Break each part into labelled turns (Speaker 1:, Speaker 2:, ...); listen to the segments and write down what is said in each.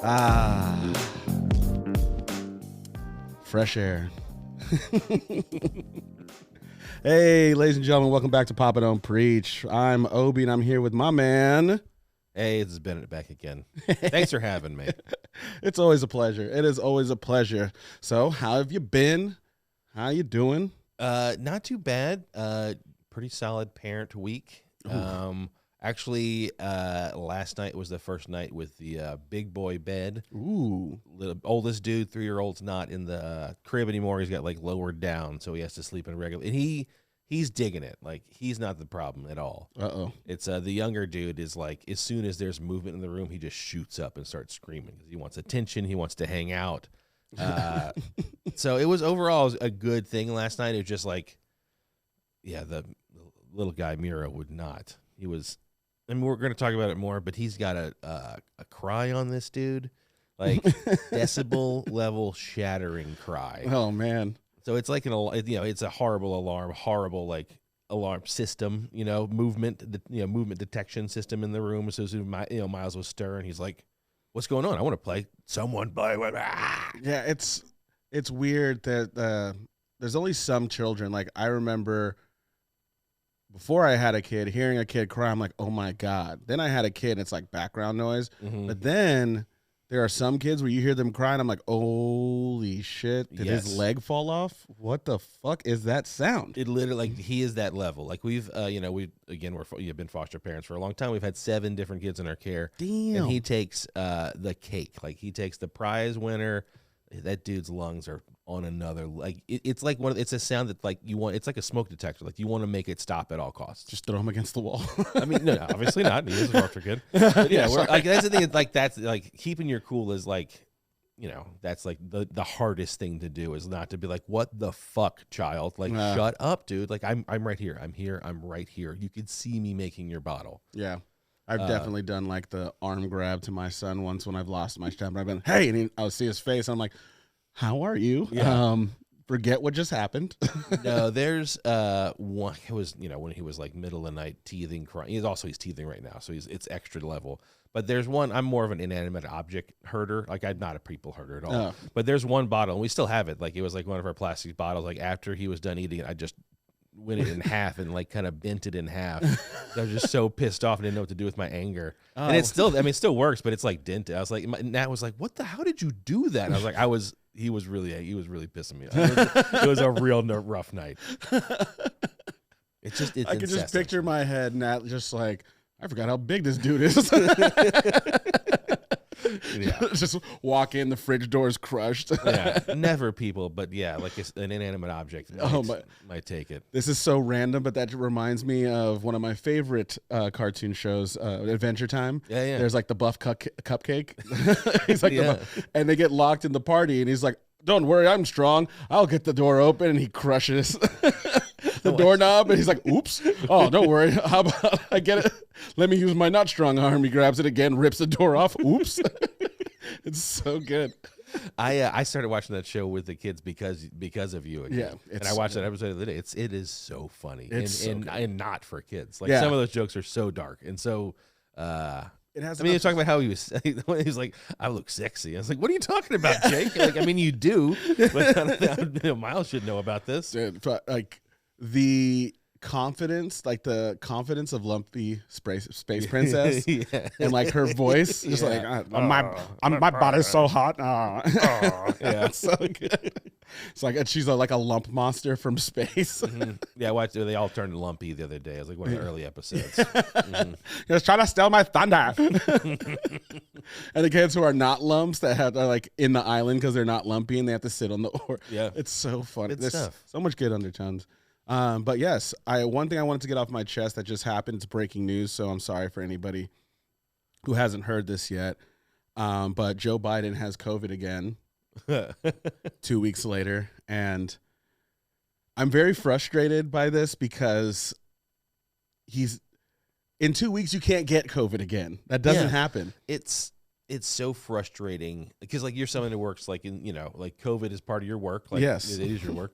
Speaker 1: Ah, fresh air. Hey, ladies and gentlemen, welcome back to Papa Don't Preach. I'm Obi, and I'm here with my man.
Speaker 2: Hey, this is Bennett back again. Thanks for having me.
Speaker 1: It's always a pleasure. It is always a pleasure. So, how have you been? How you doing?
Speaker 2: Not too bad. Pretty solid parent week. Actually, last night was the first night with the big boy bed.
Speaker 1: Ooh.
Speaker 2: The oldest dude, 3-year-old's not in the crib anymore. He's got like lowered down, so he has to sleep in a regular. And he's digging it. Like, he's not the problem at all.
Speaker 1: Uh-oh.
Speaker 2: It's the younger dude is like, as soon as there's movement in the room, he just shoots up and starts screaming because he wants attention. He wants to hang out. So it was overall a good thing last night. It was just like, yeah, the little guy Miro would not. He was. I mean, we're going to talk about it more, but he's got a cry on this dude, like decibel level shattering cry.
Speaker 1: Oh man!
Speaker 2: So it's like it's a horrible alarm, horrible like alarm system, movement detection system in the room. So as soon as Miles was stirring, he's like, "What's going on? I want to play. Someone play with me."
Speaker 1: Yeah, it's weird that there's only some children. Like, I remember before I had a kid, hearing a kid cry, I'm like, oh my God. Then I had a kid, and it's like background noise. Mm-hmm. But then there are some kids where you hear them crying, I'm like, holy shit, did his leg fall off? What the fuck is that sound?
Speaker 2: It literally, like, he is that level. We've been foster parents for a long time. We've had 7 different kids in our care.
Speaker 1: Damn.
Speaker 2: And he takes the cake. Like, he takes the prize winner. That dude's lungs are on another, like, it's like it's a sound that, like, it's like a smoke detector. Like, you want to make it stop at all costs.
Speaker 1: Just throw him against the wall.
Speaker 2: I mean, no, obviously not. He is a foster kid. But yeah, we're, like, that's the thing. Like, that's like keeping your cool is like, that's like the hardest thing to do, is not to be like, what the fuck, child? Like, shut up, dude. Like, I'm right here. I'm here. I'm right here. You could see me making your bottle.
Speaker 1: Yeah. I've definitely done like the arm grab to my son once when I've lost my temper. I've been, hey, and I'll see his face. And I'm like, how are you?
Speaker 2: Yeah.
Speaker 1: Forget what just happened.
Speaker 2: No, there's one. It was when he was like middle of the night teething, crying. He's teething right now, so it's extra level. But there's one. I'm more of an inanimate object herder. Like, I'm not a people herder at all.
Speaker 1: Oh.
Speaker 2: But there's one bottle, and we still have it. Like, it was like one of our plastic bottles. Like, after he was done eating it, I just went it in half and like kind of bent it in half. I was just so pissed off and didn't know what to do with my anger. Oh. And it still works, but it's like dented. I was like, Nat was like, how did you do that? And I was like, he was really pissing me off. It was a real rough night. It's
Speaker 1: I could just picture my head, Nat, just like, I forgot how big this dude is. Yeah. Just walk in, the fridge door is crushed.
Speaker 2: Yeah, never people, but yeah, like an inanimate object might take it.
Speaker 1: This is so random, but that reminds me of one of my favorite cartoon shows, Adventure Time.
Speaker 2: Yeah.
Speaker 1: There's like the buff cupcake. He's like, and they get locked in the party, and he's like, don't worry, I'm strong. I'll get the door open, and he crushes the doorknob, and he's like, oops. Oh, don't worry. How about I get it? Let me use my not strong arm. He grabs it again, rips the door off. Oops. It's so good.
Speaker 2: I started watching that show with the kids because of you again.
Speaker 1: Yeah,
Speaker 2: and I watched that episode of the day. It is so funny and not for kids. Like, some of those jokes are so dark and so.
Speaker 1: It has.
Speaker 2: I mean, you're talking about how he was like, I look sexy. I was like, what are you talking about, Jake? Like, I mean, you do, but Miles should know about this.
Speaker 1: Dude, like the confidence of Lumpy Space Princess,
Speaker 2: yeah.
Speaker 1: And like her voice, just like my body's so hot. Yeah, it's so good. It's like she's like a lump monster from space.
Speaker 2: Mm-hmm. Yeah, they all turned lumpy the other day. It was like one of the early episodes. Mm-hmm.
Speaker 1: You're just trying to steal my thunder. And the kids who are not lumps that are like in the island because they're not lumpy and they have to sit on the oar.
Speaker 2: Yeah,
Speaker 1: it's so funny.
Speaker 2: There's
Speaker 1: so much good undertones. But yes, one thing I wanted to get off my chest that just happened. It's breaking news, so I'm sorry for anybody who hasn't heard this yet. But Joe Biden has COVID again 2 weeks later, and I'm very frustrated by this because in 2 weeks you can't get COVID again. That doesn't happen.
Speaker 2: It's it's so frustrating because like you're someone who works like in, like COVID is part of your work. Like,
Speaker 1: Yes.
Speaker 2: it is your work.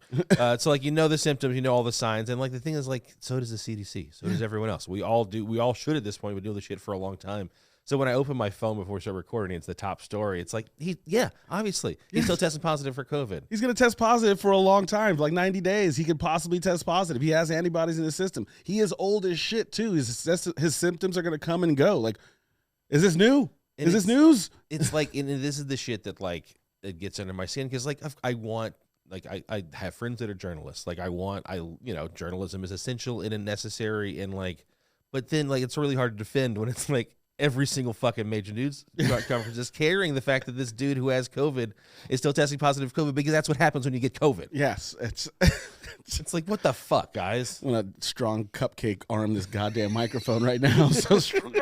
Speaker 2: So like, the symptoms, all the signs. And like, the thing is like, so does the CDC. So does everyone else. We all do. We all should at this point. We do this shit for a long time. So when I open my phone before we start recording, it's the top story. It's like, obviously he's still testing positive for COVID.
Speaker 1: He's going to test positive for a long time, for like 90 days. He could possibly test positive. He has antibodies in his system. He is old as shit too. His symptoms are going to come and go. Like, is this new? Is this news?
Speaker 2: It's like, and this is the shit that like it gets under my skin because like I have friends that are journalists. Like journalism is essential and necessary and like, but then like it's really hard to defend when it's like every single fucking major news conference is carrying the fact that this dude who has COVID is still testing positive for COVID because that's what happens when you get COVID.
Speaker 1: Yes,
Speaker 2: it's like, what the fuck, guys?
Speaker 1: I want to strong cupcake arm this goddamn microphone right now. So strong.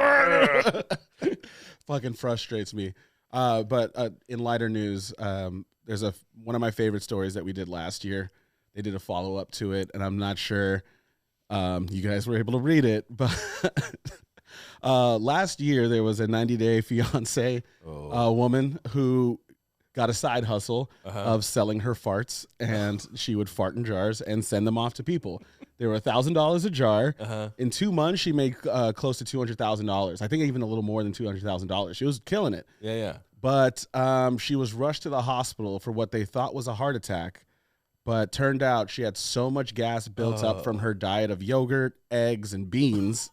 Speaker 1: Fucking frustrates me. But in lighter news, there's one of my favorite stories that we did last year. They did a follow up to it, and I'm not sure you guys were able to read it, but last year there was a 90-day fiance woman who got a side hustle of selling her farts, and she would fart in jars and send them off to people. They were $1,000 a jar. In 2 months, she made close to $200,000. I think even a little more than $200,000. She was killing it.
Speaker 2: Yeah.
Speaker 1: But she was rushed to the hospital for what they thought was a heart attack. But turned out she had so much gas built up from her diet of yogurt, eggs, and beans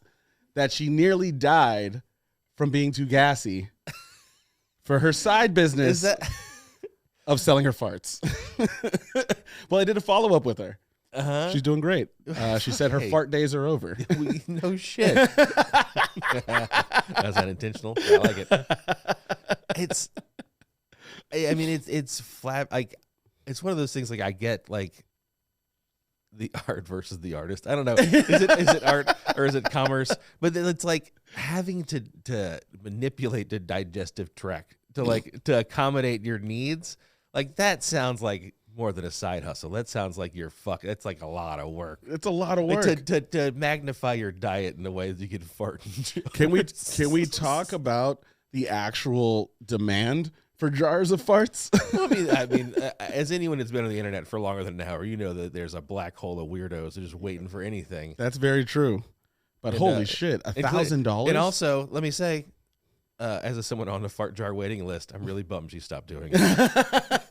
Speaker 1: that she nearly died from being too gassy for her side business of selling her farts. Well, I did a follow-up with her. She's doing great. She said her fart days are over.
Speaker 2: No shit. Was that intentional? I like it. It's flat. Like, it's one of those things. Like, I get like the art versus the artist. I don't know. Is it art or is it commerce? But then it's like having to manipulate the digestive tract to accommodate your needs. Like, that sounds like more than a side hustle. That sounds like that's like a lot of work.
Speaker 1: It's a lot of work.
Speaker 2: Like to magnify your diet in a way that you can fart.
Speaker 1: Can we talk about the actual demand for jars of farts?
Speaker 2: I mean, as anyone that's been on the internet for longer than an hour, you know that there's a black hole of weirdos just waiting for anything.
Speaker 1: That's very true. But holy shit, $1,000.
Speaker 2: And also, let me say, as someone on the fart jar waiting list, I'm really bummed you stopped doing it.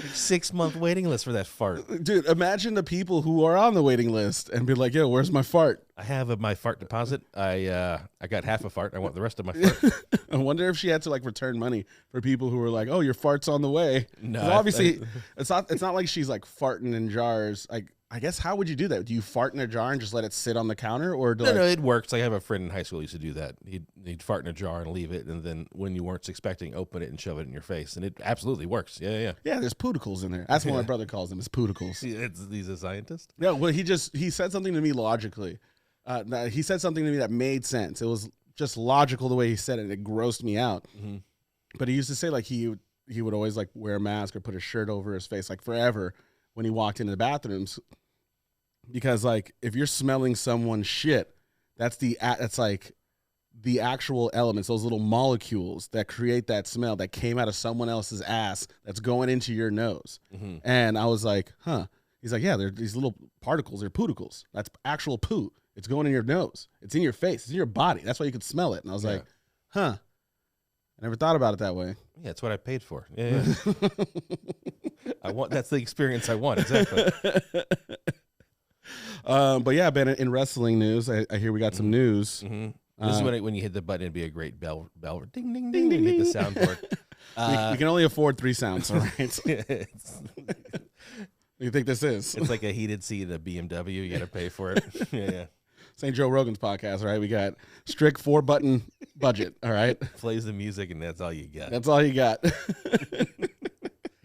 Speaker 2: 6-month waiting list for that fart.
Speaker 1: Dude, imagine the people who are on the waiting list and be like, yo, where's my fart?
Speaker 2: I have my fart deposit. I got half a fart. I want the rest of my fart.
Speaker 1: I wonder if she had to like return money for people who were like, oh, your fart's on the way.
Speaker 2: No,
Speaker 1: obviously it's not like she's like farting in jars. Like, I guess, how would you do that? Do you fart in a jar and just let it sit on the counter? Or
Speaker 2: no, it works. I have a friend in high school who used to do that. He'd fart in a jar and leave it, and then when you weren't expecting, open it and shove it in your face, and it absolutely works. Yeah.
Speaker 1: Yeah, there's pooticles in there. That's what my brother calls them. It's pooticles.
Speaker 2: He's a scientist?
Speaker 1: Yeah, well, he said something to me logically. He said something to me that made sense. It was just logical the way he said it. It grossed me out. Mm-hmm. But he used to say like he would always like wear a mask or put a shirt over his face like forever when he walked into the bathrooms. Because like if you're smelling someone's shit, that's like the actual elements, those little molecules that create that smell that came out of someone else's ass that's going into your nose. Mm-hmm. And I was like, huh. He's like, yeah, they're these little particles, they're pooticles. That's actual poo. It's going in your nose. It's in your face. It's in your body. That's why you could smell it. And I was like, huh. I never thought about it that way.
Speaker 2: Yeah, that's what I paid for. Yeah. That's the experience I want. Exactly.
Speaker 1: But yeah, Ben, in wrestling news, I hear we got some news.
Speaker 2: Mm-hmm. This is when you hit the button, it'd be a great bell, ding, ding, ding, ding, hit the soundboard.
Speaker 1: We can only afford 3 sounds, all right? What do you think this is?
Speaker 2: It's like a heated seat in a BMW. You got to pay for it. Yeah.
Speaker 1: St. Joe Rogan's podcast, all right? We got strict 4-button budget, all right?
Speaker 2: Plays the music, and that's all you got.
Speaker 1: That's all you got.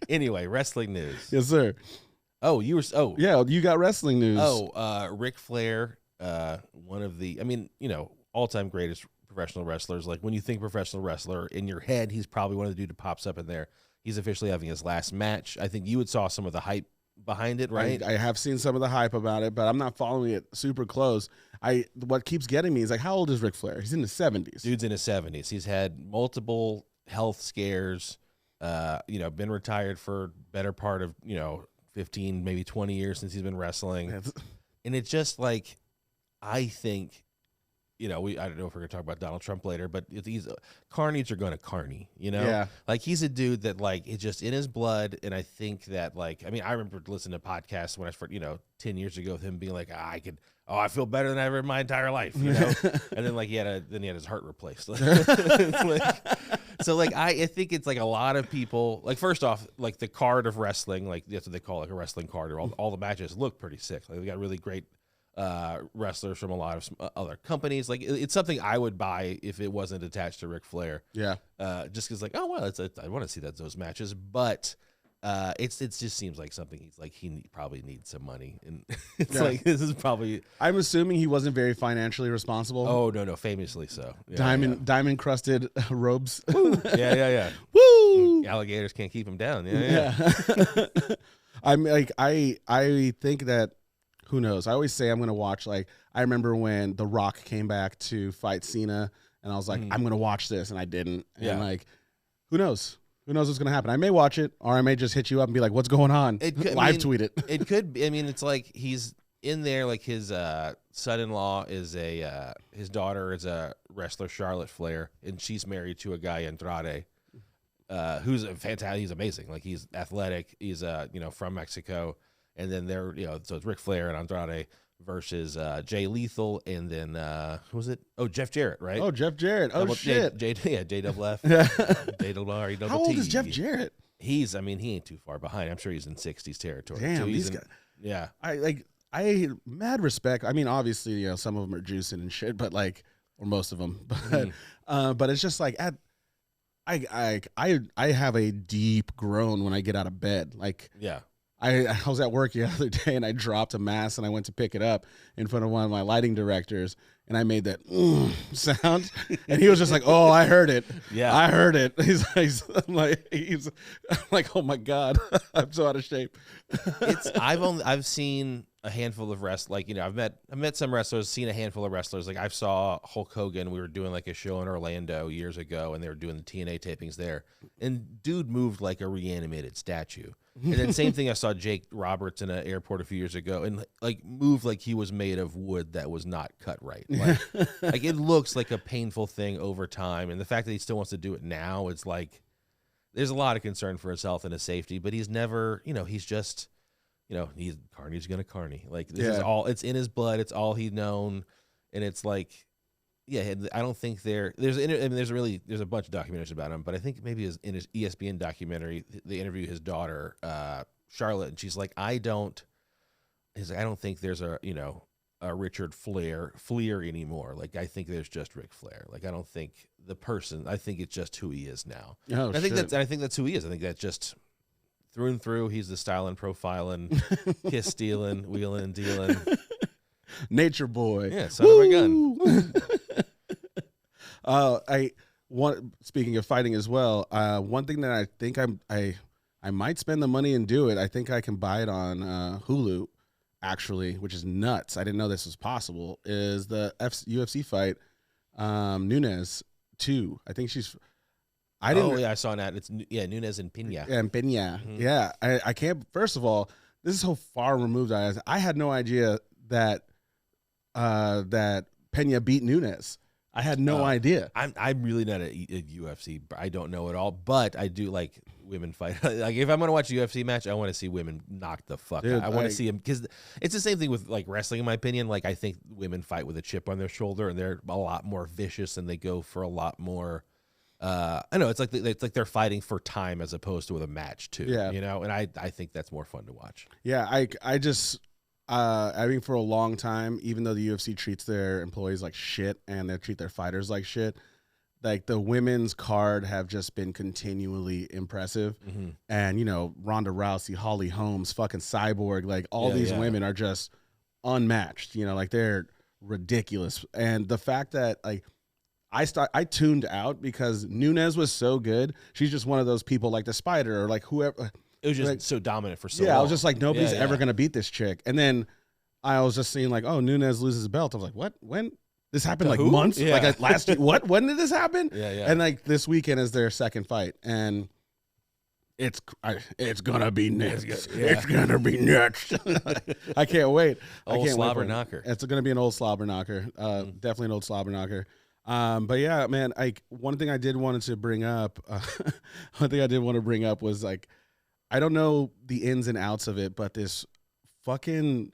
Speaker 2: Anyway, wrestling news.
Speaker 1: Yes, sir.
Speaker 2: Oh,
Speaker 1: yeah, you got wrestling news.
Speaker 2: Ric Flair, one of the, all-time greatest professional wrestlers. Like when you think professional wrestler in your head, he's probably one of the dudes that pops up in there. He's officially having his last match. I think you saw some of the hype behind it, right?
Speaker 1: I have seen some of the hype about it, but I'm not following it super close. What keeps getting me is like, how old is Ric Flair? He's in his 70s.
Speaker 2: Dude's in his 70s. He's had multiple health scares. Been retired for better part of 15, maybe 20 years since he's been wrestling, and it's just like, I think. I don't know if we're gonna talk about Donald Trump later, but these carnies are gonna carny,
Speaker 1: Yeah.
Speaker 2: Like he's a dude that like it's just in his blood, and I think that like I remember listening to podcasts when I first 10 years ago with him being like I feel better than ever in my entire life, and then like he had his heart replaced, so I think it's like a lot of people like first off like the card of wrestling, like that's what they call like a wrestling card, or all the matches look pretty sick, like we got really great wrestlers from a lot of other companies. Like it's something I would buy if it wasn't attached to Ric Flair.
Speaker 1: Yeah.
Speaker 2: Just because like, oh well, I want to see those matches, but it just seems like something he probably needs some money, and it's like this is probably.
Speaker 1: I'm assuming he wasn't very financially responsible.
Speaker 2: Oh no, famously so.
Speaker 1: Yeah, diamond crusted robes.
Speaker 2: Yeah.
Speaker 1: Woo!
Speaker 2: Alligators can't keep him down. Yeah.
Speaker 1: I'm like I think that. Who knows? I always say I'm going to watch, like, I remember when The Rock came back to fight Cena, and I was like, I'm going to watch this, and I didn't. And, like, who knows? Who knows what's going to happen? I may watch it, or I may just hit you up and be like, what's going on? Live tweet it.
Speaker 2: It could be. I mean, it's like he's in there, like his son-in-law is his daughter is a wrestler, Charlotte Flair, and she's married to a guy, Andrade, who's fantastic. He's amazing. Like, he's athletic. He's, from Mexico. And then so it's Ric Flair and Andrade versus Jay Lethal, and then who was it? Oh, Jeff Jarrett, right?
Speaker 1: Oh, Jeff Jarrett. Oh, shit.
Speaker 2: JWF. JRT.
Speaker 1: How old is Jeff Jarrett?
Speaker 2: He ain't too far behind. I'm sure he's in 60s territory.
Speaker 1: Damn, these guys.
Speaker 2: Yeah.
Speaker 1: I mad respect. I mean, obviously, some of them are juicing and shit, but like, or most of them. But it's just like I have a deep groan when I get out of bed. Like,
Speaker 2: yeah.
Speaker 1: I was at work the other day and I dropped a mask and I went to pick it up in front of one of my lighting directors and I made that sound and he was just like, "Oh, I heard it.
Speaker 2: Yeah,
Speaker 1: I heard it." I'm like, "Oh my God, I'm so out of shape."
Speaker 2: I've seen a handful of wrestlers. Like, I've met some wrestlers, seen a handful of wrestlers. Like I saw Hulk Hogan. We were doing like a show in Orlando years ago, and they were doing the TNA tapings there. And dude moved like a reanimated statue. And then same thing, I saw Jake Roberts in an airport a few years ago, and like moved like he was made of wood that was not cut right. Like it looks like a painful thing over time. And the fact that he still wants to do it now, it's like there's a lot of concern for his health and his safety. But he's never, he's just. Carney's gonna carney. Like this is all. It's in his blood. It's all he's known, and it's like, I don't think there's a bunch of documentaries about him, but I think maybe in his ESPN documentary they interview his daughter Charlotte, and she's like, I don't think there's a Richard Flair anymore. Like I think there's just Ric Flair. Like I don't think the person. I think it's just who he is now.
Speaker 1: Oh,
Speaker 2: I think that's who he is. I think that's just. Through and through, he's the styling, profiling, kiss stealing, wheeling and dealing.
Speaker 1: Nature boy.
Speaker 2: Yeah, son of a
Speaker 1: gun. Speaking of fighting as well, one thing that I think I might spend the money and do it. I think I can buy it on Hulu, actually, which is nuts. I didn't know this was possible. Is the UFC fight Nunes 2? I think she's.
Speaker 2: I saw that. It's Nunes and Pena.
Speaker 1: Yeah, and Pena. Mm-hmm. Yeah, I can't. First of all, this is how far removed I was. I had no idea that that Pena beat Nunes. I had no idea.
Speaker 2: I'm really not a UFC. I don't know at all, but I do like women fight. Like if I'm gonna watch a UFC match, I want to see women knock the fuck out. I want to see them because it's the same thing with like wrestling. In my opinion, like I think women fight with a chip on their shoulder and they're a lot more vicious and they go for a lot more. I know it's like they're fighting for time as opposed to with a match too.
Speaker 1: Yeah,
Speaker 2: and I think that's more fun to watch.
Speaker 1: Yeah, I just I mean for a long time, even though the UFC treats their employees like shit and they treat their fighters like shit, like the women's card have just been continually impressive. Mm-hmm. And Ronda Rousey, Holly Holmes, fucking Cyborg, like all these women are just unmatched. Like they're ridiculous. And the fact that like. I tuned out because Nunes was so good. She's just one of those people like the Spider or like whoever.
Speaker 2: It was just
Speaker 1: like,
Speaker 2: so dominant for so long.
Speaker 1: I was just like, nobody's
Speaker 2: Yeah,
Speaker 1: ever
Speaker 2: yeah.
Speaker 1: going to beat this chick. And then I was just seeing like, oh, Nunes loses the belt. I was like, what? When? This happened like
Speaker 2: Who?
Speaker 1: months?
Speaker 2: Yeah.
Speaker 1: Like last year? What? When did this happen?
Speaker 2: Yeah, yeah.
Speaker 1: And like this weekend is their second fight. And it's gonna be next. It's gonna be next. I can't wait.
Speaker 2: Old
Speaker 1: I can't
Speaker 2: slobber
Speaker 1: wait
Speaker 2: knocker.
Speaker 1: It's gonna be an old slobber knocker. Definitely an old slobber knocker. But yeah, man. One thing I did want to bring up. One thing I did want to bring up was like, I don't know the ins and outs of it, but this fucking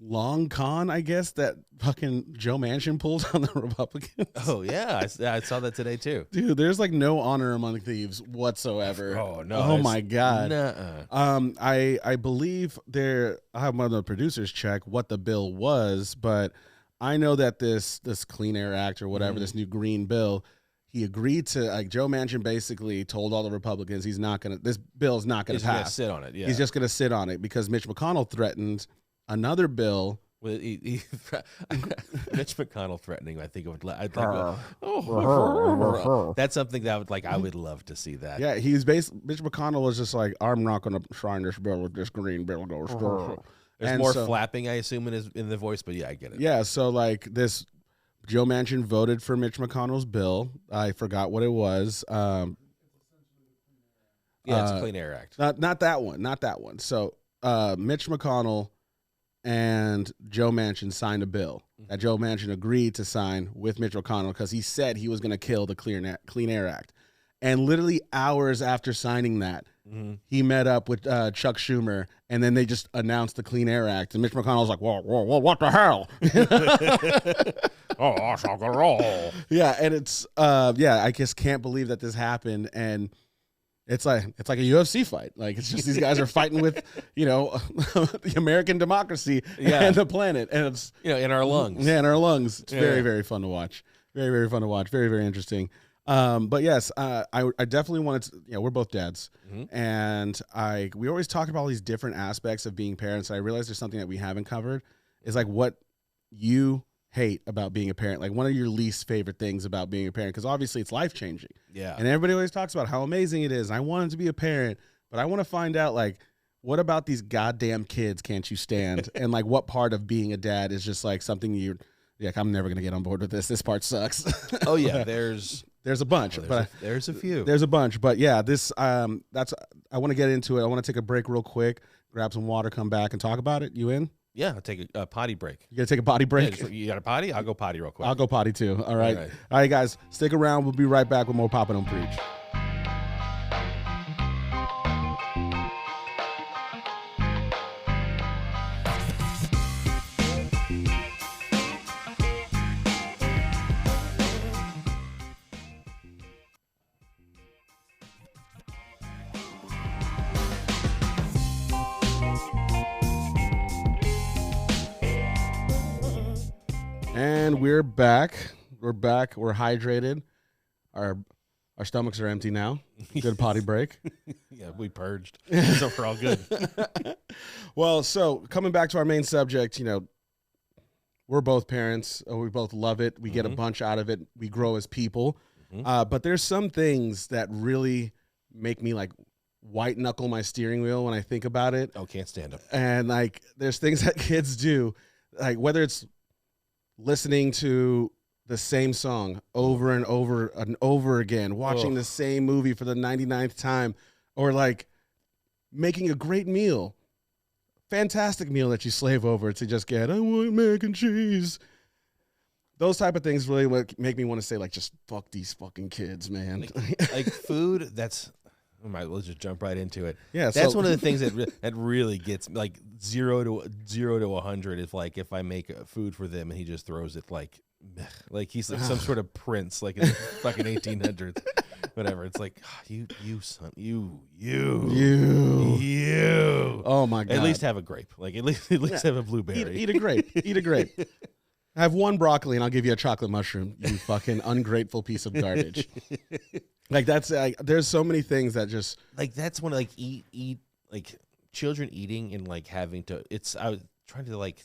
Speaker 1: long con, I guess, that fucking Joe Manchin pulled on the Republicans.
Speaker 2: Oh yeah, I saw that today too.
Speaker 1: Dude, there's like no honor among thieves whatsoever.
Speaker 2: Oh no!
Speaker 1: Oh my god.
Speaker 2: Nuh-uh.
Speaker 1: I believe I have one of the producers check what the bill was, but I know that this Clean Air Act or whatever, this new green bill, he agreed to, like, Joe Manchin basically told all the Republicans this bill is not gonna
Speaker 2: He's gonna
Speaker 1: pass.
Speaker 2: sit on it. Yeah,
Speaker 1: He's just gonna sit on it because Mitch McConnell threatened another bill.
Speaker 2: With Mitch McConnell threatening, I think it would. That's something that I would love to see that.
Speaker 1: Yeah, Mitch McConnell was just like, I'm not going to sign this bill if this green bill goes through.
Speaker 2: There's more flapping, I assume, in the voice, but yeah, I get it.
Speaker 1: Yeah, so like this, Joe Manchin voted for Mitch McConnell's bill. I forgot what it was.
Speaker 2: Yeah, it's a Clean Air Act.
Speaker 1: Not that one. So Mitch McConnell and Joe Manchin signed a bill that Joe Manchin agreed to sign with Mitch McConnell because he said he was going to kill the Clean Air Act. And literally hours after signing that, he met up with Chuck Schumer, and then they just announced the Clean Air Act. And Mitch McConnell's like, whoa, what the hell? Yeah, and it's, I just can't believe that this happened. And it's like a UFC fight. Like, it's just these guys are fighting with, the American democracy and the planet. And it's,
Speaker 2: in our lungs.
Speaker 1: Yeah, in our lungs. It's very, very fun to watch. Very, very fun to watch. Very, very interesting. But yes, I definitely wanted to, we're both dads. And we always talk about all these different aspects of being parents. I realize there's something that we haven't covered is like what you hate about being a parent, like one of your least favorite things about being a parent, because obviously it's life-changing.
Speaker 2: Yeah.
Speaker 1: And everybody always talks about how amazing it is. I wanted to be a parent, but I want to find out, like, what about these goddamn kids can't you stand? And like, what part of being a dad is just like something you're like, I'm never going to get on board with this. This part sucks.
Speaker 2: Oh yeah. There's
Speaker 1: a bunch,
Speaker 2: there's a few.
Speaker 1: There's a bunch, but yeah, this I want to get into it. I want to take a break real quick, grab some water, come back and talk about it. You in?
Speaker 2: Yeah, I'll take a potty break.
Speaker 1: You gotta take a potty break?
Speaker 2: Yeah, you got a potty? I'll go potty real quick.
Speaker 1: I'll go potty too. All right. All right, guys, stick around. We'll be right back with more Papa Don't Preach. And we're back. We're back. We're hydrated. Our stomachs are empty now. Good potty break.
Speaker 2: Yeah, we purged. So we're all good.
Speaker 1: Well, so coming back to our main subject, we're both parents. We both love it. We get a bunch out of it. We grow as people. But there's some things that really make me like white knuckle my steering wheel when I think about it.
Speaker 2: Oh, can't stand them.
Speaker 1: And like, there's things that kids do, like whether it's listening to the same song over and over and over again, watching the same movie for the 99th time, or like making a great meal, fantastic meal that you slave over to just get, I want mac and cheese. Those type of things really make me want to say, like, just fuck these fucking kids, man.
Speaker 2: Like food, let's just jump right into it.
Speaker 1: Yeah,
Speaker 2: that's one of the things that really gets me, like 0 to 100 is like if I make food for them and he just throws it like he's like some sort of prince, like in the fucking 1800s, whatever. It's like, you son, you.
Speaker 1: Oh my god!
Speaker 2: At least have a grape. Like at least have a blueberry.
Speaker 1: Eat a grape. Eat a grape. Have one broccoli and I'll give you a chocolate mushroom. You fucking ungrateful piece of garbage. Like that's like, there's so many things that just
Speaker 2: like that's when like eat like children eating and like having to. I was trying to like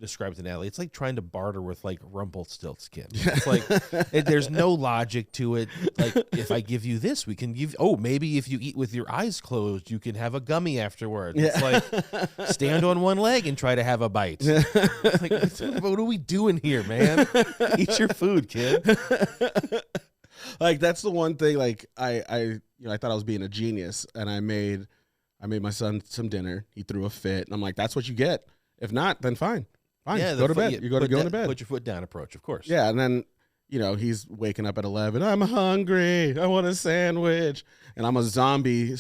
Speaker 2: described to Natalie, it's like trying to barter with like Rumpelstiltskin. It's like there's no logic to it. Like, if I give you this, we can give. Oh, maybe if you eat with your eyes closed, you can have a gummy afterwards.
Speaker 1: Yeah.
Speaker 2: It's like stand on one leg and try to have a bite. Like, what are we doing here, man? Eat your food, kid.
Speaker 1: Like, that's the one thing. Like, I thought I was being a genius, and I made my son some dinner. He threw a fit, and I'm like, that's what you get. If not, then fine.
Speaker 2: Yeah,
Speaker 1: go to bed. You go to bed.
Speaker 2: Put your foot down approach, of course.
Speaker 1: Yeah, and then, he's waking up at 11. I'm hungry. I want a sandwich. And I'm a zombie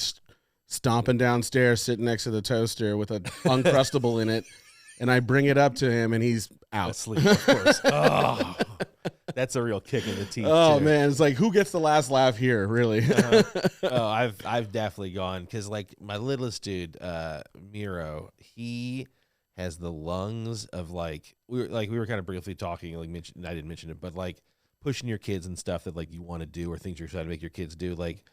Speaker 1: stomping downstairs, sitting next to the toaster with an Uncrustable in it. And I bring it up to him, and he's out.
Speaker 2: Asleep, of course. Oh, that's a real kick in the teeth.
Speaker 1: Oh,
Speaker 2: too.
Speaker 1: man. It's like, who gets the last laugh here, really?
Speaker 2: Oh, I've definitely gone, because like my littlest dude, Miro, he has the lungs of like we were kind of briefly talking, like I didn't mention it, but like pushing your kids and stuff that like you want to do or things you're trying to make your kids do. Like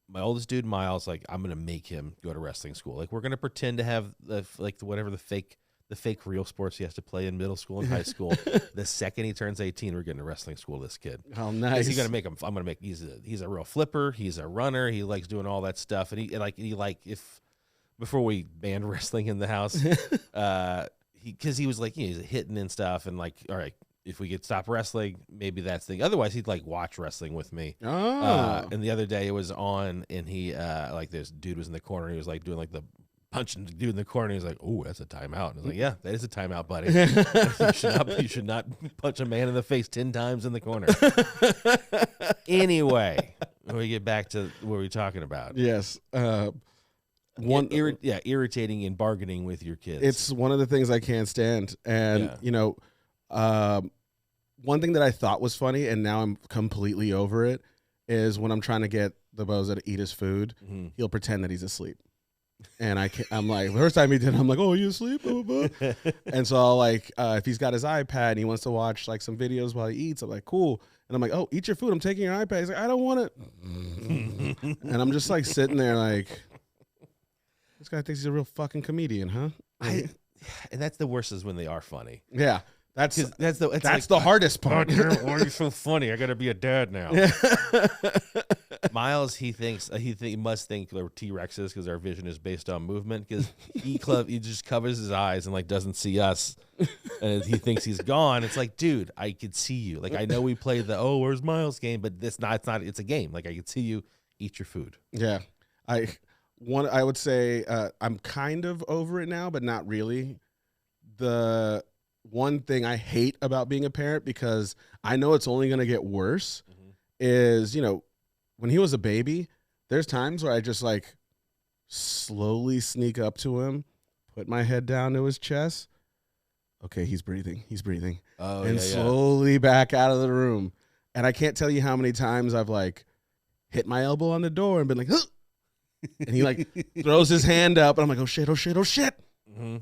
Speaker 2: my oldest dude, Miles, like I'm gonna make him go to wrestling school. Like we're gonna pretend to have the fake real sports he has to play in middle school and high school. The second he turns 18, we're getting to wrestling school. This kid.
Speaker 1: Oh, nice.
Speaker 2: He's gonna make him. I'm gonna make. He's a real flipper. He's a runner. He likes doing all that stuff. And if before we banned wrestling in the house, because he was like, he's hitting and stuff, and like, all right, if we could stop wrestling, maybe that's the thing. Otherwise, he'd like watch wrestling with me.
Speaker 1: Oh.
Speaker 2: And the other day it was on, and he like this dude was in the corner. He was like doing like the punching the dude in the corner. He was like, "Oh, that's a timeout." And I was like, "Yeah, that is a timeout, buddy. You should not punch a man in the face 10 times in the corner." Anyway, when we get back to what we're talking about,
Speaker 1: Yes.
Speaker 2: Irritating and bargaining with your kids.
Speaker 1: It's one of the things I can't stand. And, one thing that I thought was funny, and now I'm completely over it, is when I'm trying to get the bozo to eat his food, he'll pretend that he's asleep. And I'm like, the first time he did, I'm like, "Oh, are you asleep?" Blah, blah, blah. And so I'll like, if he's got his iPad and he wants to watch like some videos while he eats, I'm like, "Cool." And I'm like, "Oh, eat your food. I'm taking your iPad." He's like, "I don't want it." And I'm just like sitting there like, this guy thinks he's a real fucking comedian, huh?
Speaker 2: And that's the worst, is when they are funny.
Speaker 1: Yeah. That's
Speaker 2: like,
Speaker 1: the hardest part.
Speaker 2: Why are you so funny? I got to be a dad now. Miles, he must think they're T-Rexes because our vision is based on movement. Because he just covers his eyes and like doesn't see us, and he thinks he's gone. It's like, dude, I could see you. Like I know we played the "Oh, where's Miles" game, but it's not. It's a game. Like I could see you. Eat your food.
Speaker 1: Yeah, I would say I'm kind of over it now, but not really. The one thing I hate about being a parent, because I know it's only going to get worse, is, when he was a baby, there's times where I just like slowly sneak up to him, put my head down to his chest. Okay, he's breathing.
Speaker 2: Oh,
Speaker 1: and slowly back out of the room. And I can't tell you how many times I've like hit my elbow on the door and been like, "Huh!" And he like throws his hand up, and I'm like, "Oh shit, oh shit, oh shit."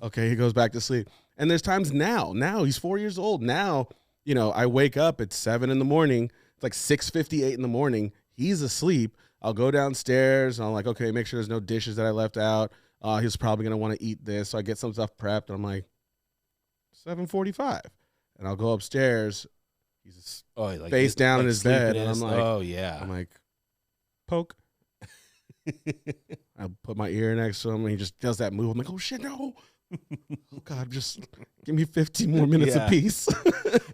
Speaker 1: Okay, he goes back to sleep. And there's times now he's 4 years old. Now, I wake up at 7 in the morning. It's like 6:58 in the morning. He's asleep. I'll go downstairs and I'm like, okay, make sure there's no dishes that I left out. He's probably going to want to eat this. So I get some stuff prepped. And I'm like, 7:45. And I'll go upstairs. He's face down in his bed. And I'm like,
Speaker 2: oh, yeah.
Speaker 1: I'm like, poke. I put my ear next to him, and he just does that move. I'm like, oh shit, no. Oh God, just give me 15 more minutes apiece.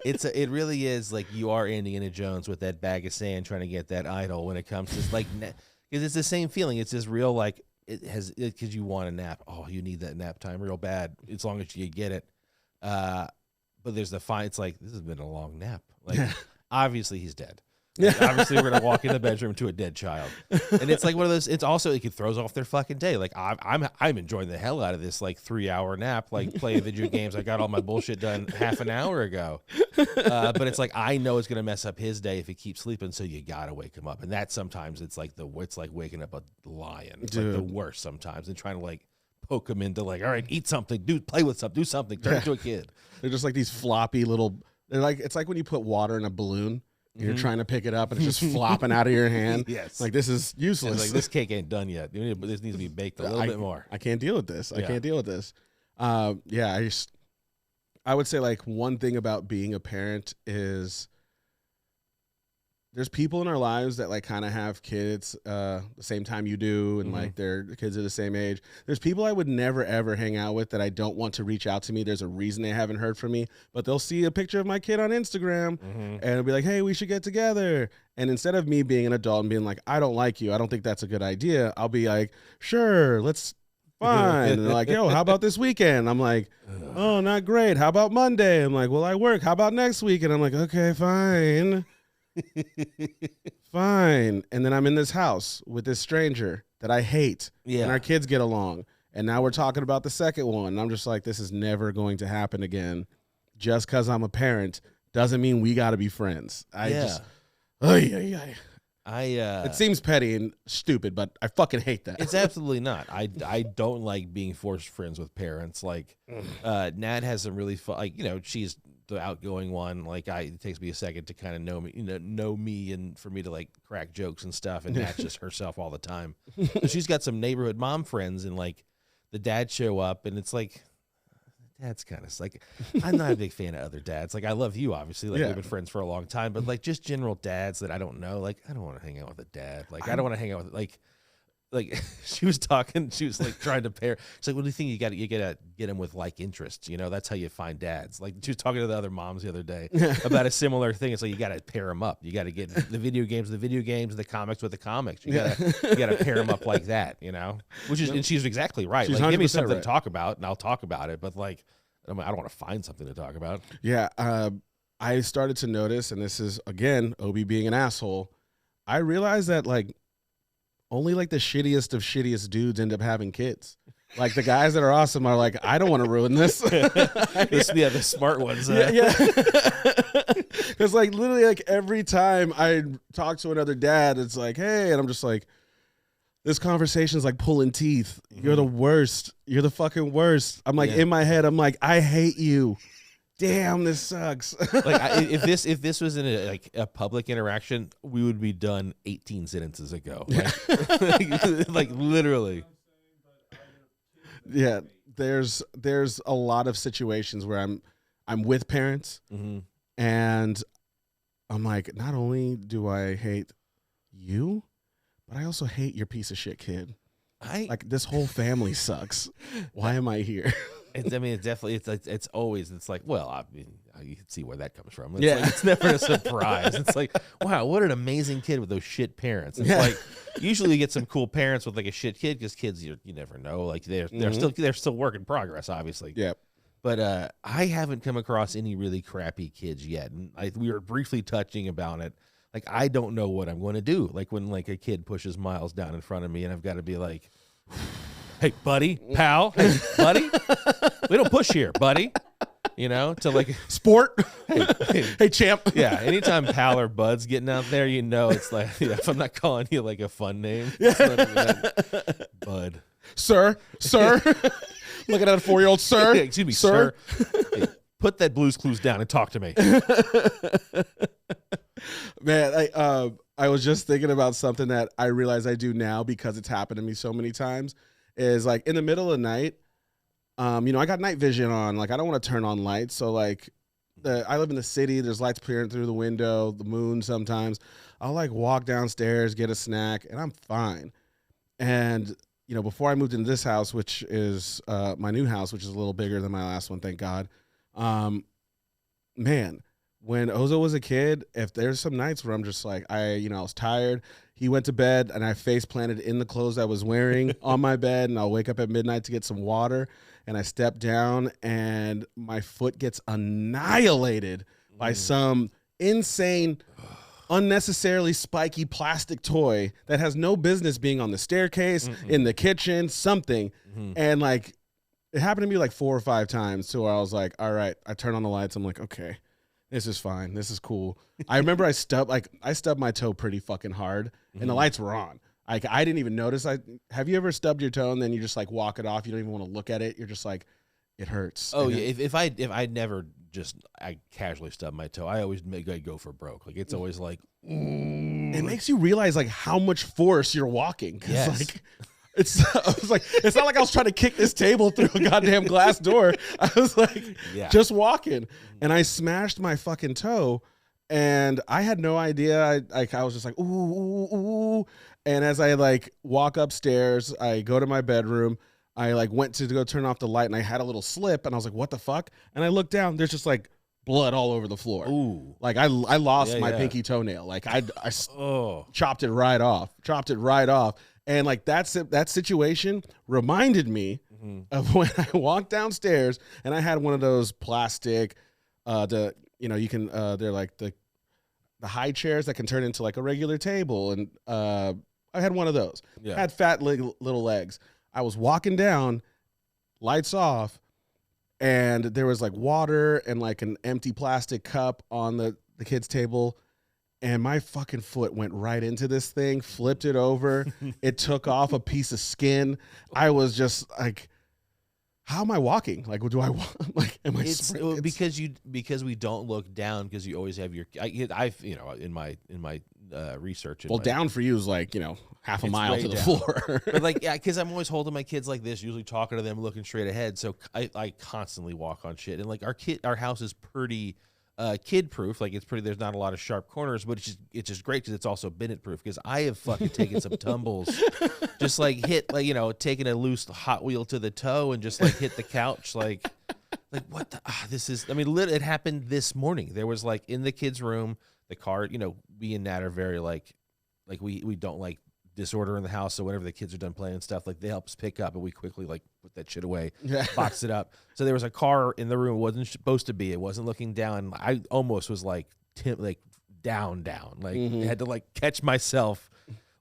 Speaker 2: It really is like you are Indiana Jones with that bag of sand trying to get that idol when it comes to like, because it's the same feeling. It's just real, like because you want a nap. Oh, you need that nap time real bad, as long as you get it. But there's the fine. It's like, this has been a long nap. Like obviously he's dead. Like, obviously, we're gonna walk in the bedroom to a dead child, and it's like one of those. It's also it throws off their fucking day. Like I'm enjoying the hell out of this like 3-hour nap, like playing video games. I got all my bullshit done half an hour ago, but it's like I know it's gonna mess up his day if he keeps sleeping. So you gotta wake him up, and that sometimes it's like waking up a lion. It's like the worst sometimes, and trying to like poke him into like, all right, eat something, play with something, do something, turn into a kid.
Speaker 1: They're just like these floppy little. They're like, it's like when you put water in a balloon. You're trying to pick it up and it's just flopping out of your hand.
Speaker 2: Yes.
Speaker 1: Like, this is useless.
Speaker 2: It's like, this cake ain't done yet. This needs to be baked a little bit more.
Speaker 1: I can't deal with this. I can't deal with this. I I would say like one thing about being a parent is there's people in our lives that like kind of have kids the same time you do, and like their kids are the same age. There's people I would never ever hang out with that I don't want to reach out to me. There's a reason they haven't heard from me, but they'll see a picture of my kid on Instagram and it'll be like, hey, we should get together. And instead of me being an adult and being like, I don't like you, I don't think that's a good idea, I'll be like, sure, let's fine. And they're like, yo, how about this weekend? I'm like, oh, not great. How about Monday? I'm like, well, I work. How about next week? And I'm like, okay, fine. Fine. And then I'm in this house with this stranger that I hate. Yeah. And our kids get along. And now we're talking about the second one. And I'm just like, this is never going to happen again. Just because I'm a parent doesn't mean we got to be friends. It seems petty and stupid, but I fucking hate that.
Speaker 2: It's absolutely not. I don't like being forced friends with parents. Like, Nat has some really fun, like, you know, she's the outgoing one. Like, it takes me a second to kind of know me and for me to like crack jokes and stuff. And Nat's just herself all the time. So she's got some neighborhood mom friends, and like the dads show up, and it's like, dad's kind of like, I'm not a big fan of other dads. Like, I love you, obviously. Like, we've been friends for a long time, but like just general dads that I don't know. Like, I don't want to hang out with a dad. Like, I don't want to hang out with like she was talking. She was like trying to pair. She's like, what do you think? You got to get them with like interests. You know, that's how you find dads. Like, she was talking to the other moms the other day about a similar thing. It's like, you got to pair them up. You got to get the video games, the comics with the comics. You got to pair them up like that. You know, which is, and she's exactly right. She's like, give me something to talk about, and I'll talk about it. But like, I don't want to find something to talk about.
Speaker 1: Yeah, I started to notice, and this is again Obi being an asshole. I realized that like only like the shittiest of shittiest dudes end up having kids. Like, the guys that are awesome are like, I don't want to ruin this.
Speaker 2: The smart ones.
Speaker 1: Yeah. Because like literally like every time I talk to another dad, it's like, hey, and I'm just like, this conversation's like pulling teeth. You're the worst. You're the fucking worst. I'm like, in my head, I'm like, I hate you. Damn, this sucks.
Speaker 2: Like, if this was in a public interaction, we would be done 18 sentences ago. Like literally.
Speaker 1: Yeah, there's a lot of situations where I'm with parents, and I'm like, not only do I hate you, but I also hate your piece of shit kid. Like, this whole family sucks. Why am I here?
Speaker 2: It's definitely, it's always, it's like, well, I mean, you can see where that comes from. It's like, it's never a surprise. It's like, wow, what an amazing kid with those shit parents. It's like, usually you get some cool parents with like a shit kid, because kids, you never know. Like, they're still work in progress, obviously.
Speaker 1: Yeah.
Speaker 2: But I haven't come across any really crappy kids yet. And we were briefly touching about it. Like, I don't know what I'm going to do. Like, when like a kid pushes Miles down in front of me, and I've got to be like, hey, buddy, pal, hey, buddy, we don't push here, buddy. You know, to like
Speaker 1: sport. Hey, champ.
Speaker 2: Yeah, anytime pal or bud's getting out there, you know, it's like, if I'm not calling you like a fun name, bud, sir. Looking at a 4-year-old, sir. Excuse me, sir. Hey, put that Blue's Clues down and talk to me.
Speaker 1: Man, I was just thinking about something that I realize I do now because it's happened to me so many times. Is like, in the middle of the night, you know, I got night vision on. Like, I don't want to turn on lights. So like, I live in the city. There's lights peering through the window, the moon sometimes. I'll like walk downstairs, get a snack, and I'm fine. And, you know, before I moved into this house, which is my new house, which is a little bigger than my last one, thank God. Man, when Ozo was a kid, if there's some nights where I'm just like, I was tired, he went to bed, and I face planted in the clothes I was wearing on my bed, and I'll wake up at midnight to get some water, and I step down, and my foot gets annihilated by some insane, unnecessarily spiky plastic toy that has no business being on the staircase, in the kitchen, something. And like, it happened to me like 4 or 5 times, to where I was like, all right, I turn on the lights. I'm like, okay, this is fine. This is cool. I remember I stubbed my toe pretty fucking hard, and the lights were on. Like, I didn't even notice. Have you ever stubbed your toe and then you just like walk it off? You don't even want to look at it. You're just like, it hurts.
Speaker 2: Oh, yeah. If I never I casually stub my toe, I always go for broke. Like, it's always like,
Speaker 1: it makes you realize like how much force you're walking. 'Cause like, I was like, it's not like I was trying to kick this table through a goddamn glass door. I was like, just walking, and I smashed my fucking toe, and I had no idea. I was just like, ooh, ooh, ooh. And as I like walk upstairs, I go to my bedroom. I like went to go turn off the light, and I had a little slip, and I was like, what the fuck? And I looked down. There's just like blood all over the floor.
Speaker 2: Ooh.
Speaker 1: Like I lost my pinky toenail. Like I chopped it right off. And like that situation reminded me of when I walked downstairs and I had one of those plastic, they're like the high chairs that can turn into like a regular table. And I had one of those. Had fat little legs. I was walking down, lights off, and there was like water and like an empty plastic cup on the kid's table. And my fucking foot went right into this thing, flipped it over. It took off a piece of skin. I was just like, how am I walking? Like, what do I want? Like, am I
Speaker 2: because we don't look down because you always have your, in my research.
Speaker 1: Down for you is like, half a mile to the floor.
Speaker 2: But like, because I'm always holding my kids like this, usually talking to them, looking straight ahead. So I constantly walk on shit. And like our house is pretty kid proof. Like it's pretty, there's not a lot of sharp corners, but it's just great because it's also Bennett proof, because I have fucking taken some tumbles, just like hit, like, taking a loose Hot Wheel to the toe and just like hit the couch. Like what the, this is, I mean, it happened this morning. There was like in the kids' room, the car, we and Nat are very like we don't like disorder in the house. So whenever the kids are done playing and stuff, like they help us pick up and we quickly like put that shit away, box it up. So there was a car in the room. It wasn't supposed to be. It wasn't looking down. I almost was like down. Like I had to like catch myself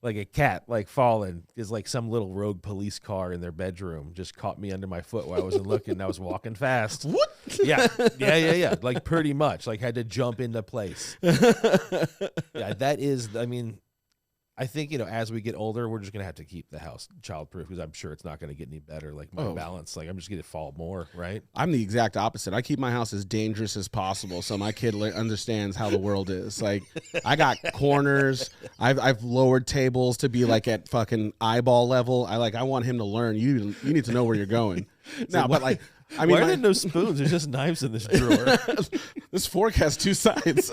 Speaker 2: like a cat, like falling, because like some little rogue police car in their bedroom just caught me under my foot while I wasn't looking. And I was walking fast. What? Yeah. Like pretty much like had to jump into place. Yeah, that is, I mean, I think, as we get older, we're just going to have to keep the house child-proof, because I'm sure it's not going to get any better. Like my balance, like I'm just going to fall more, right?
Speaker 1: I'm the exact opposite. I keep my house as dangerous as possible so my kid understands how the world is. Like I got corners. I've lowered tables to be like at fucking eyeball level. I want him to learn. You need to know where you're going. No, but like, I mean,
Speaker 2: why are there no spoons? There's just knives in this drawer.
Speaker 1: This fork has two sides.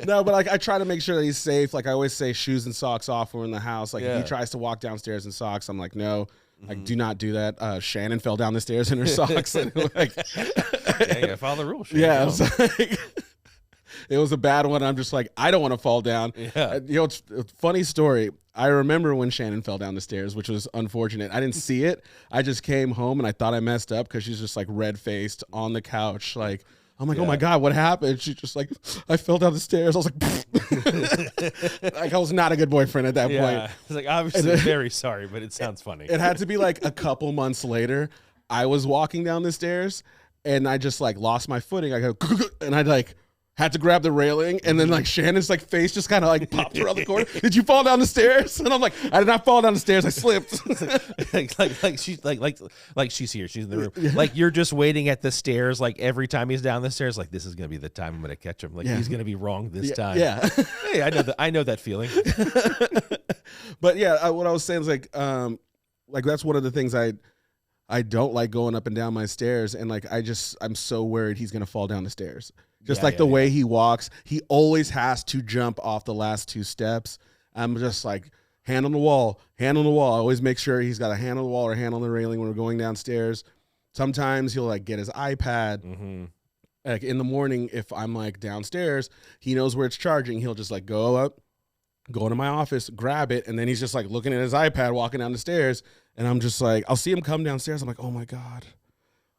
Speaker 1: No, but like I try to make sure that he's safe. Like I always say, shoes and socks off when we're in the house. Like if he tries to walk downstairs in socks, I'm like, no, like do not do that. Shannon fell down the stairs in her socks. And like,
Speaker 2: you gotta follow the rules.
Speaker 1: Yeah, it was a bad one. I'm just like, I don't want to fall down. Yeah, it's a funny story. I remember when Shannon fell down the stairs, which was unfortunate. I didn't see it. I just came home and I thought I messed up because she's just like red faced on the couch, like. I'm like, oh my God, what happened? She's just like, I fell down the stairs. I was like, like I was not a good boyfriend at that point.
Speaker 2: I was like, obviously very sorry, but it sounds funny.
Speaker 1: It had to be like a couple months later. I was walking down the stairs and I just like lost my footing. I go, and I like had to grab the railing, and then like Shannon's like face just kind of like popped around the corner. Did you fall down the stairs? And I'm like, I did not fall down the stairs. I slipped.
Speaker 2: like she's like she's here. She's in the room. Yeah. Like you're just waiting at the stairs. Like every time he's down the stairs, like this is gonna be the time I'm gonna catch him. Like he's gonna be wrong this time.
Speaker 1: Yeah.
Speaker 2: Hey, I know that feeling.
Speaker 1: But yeah, what I was saying is like that's one of the things I don't like going up and down my stairs, and like I'm so worried he's gonna fall down the stairs. Just the way he walks, he always has to jump off the last two steps. I'm just like, hand on the wall. I always make sure he's got a hand on the wall or a hand on the railing when we're going downstairs. Sometimes he'll like get his iPad. Mm-hmm. Like in the morning, if I'm like downstairs, he knows where it's charging. He'll just like go up, go into my office, grab it, and then he's just like looking at his iPad, walking down the stairs. And I'm just like, I'll see him come downstairs. I'm like, oh my God,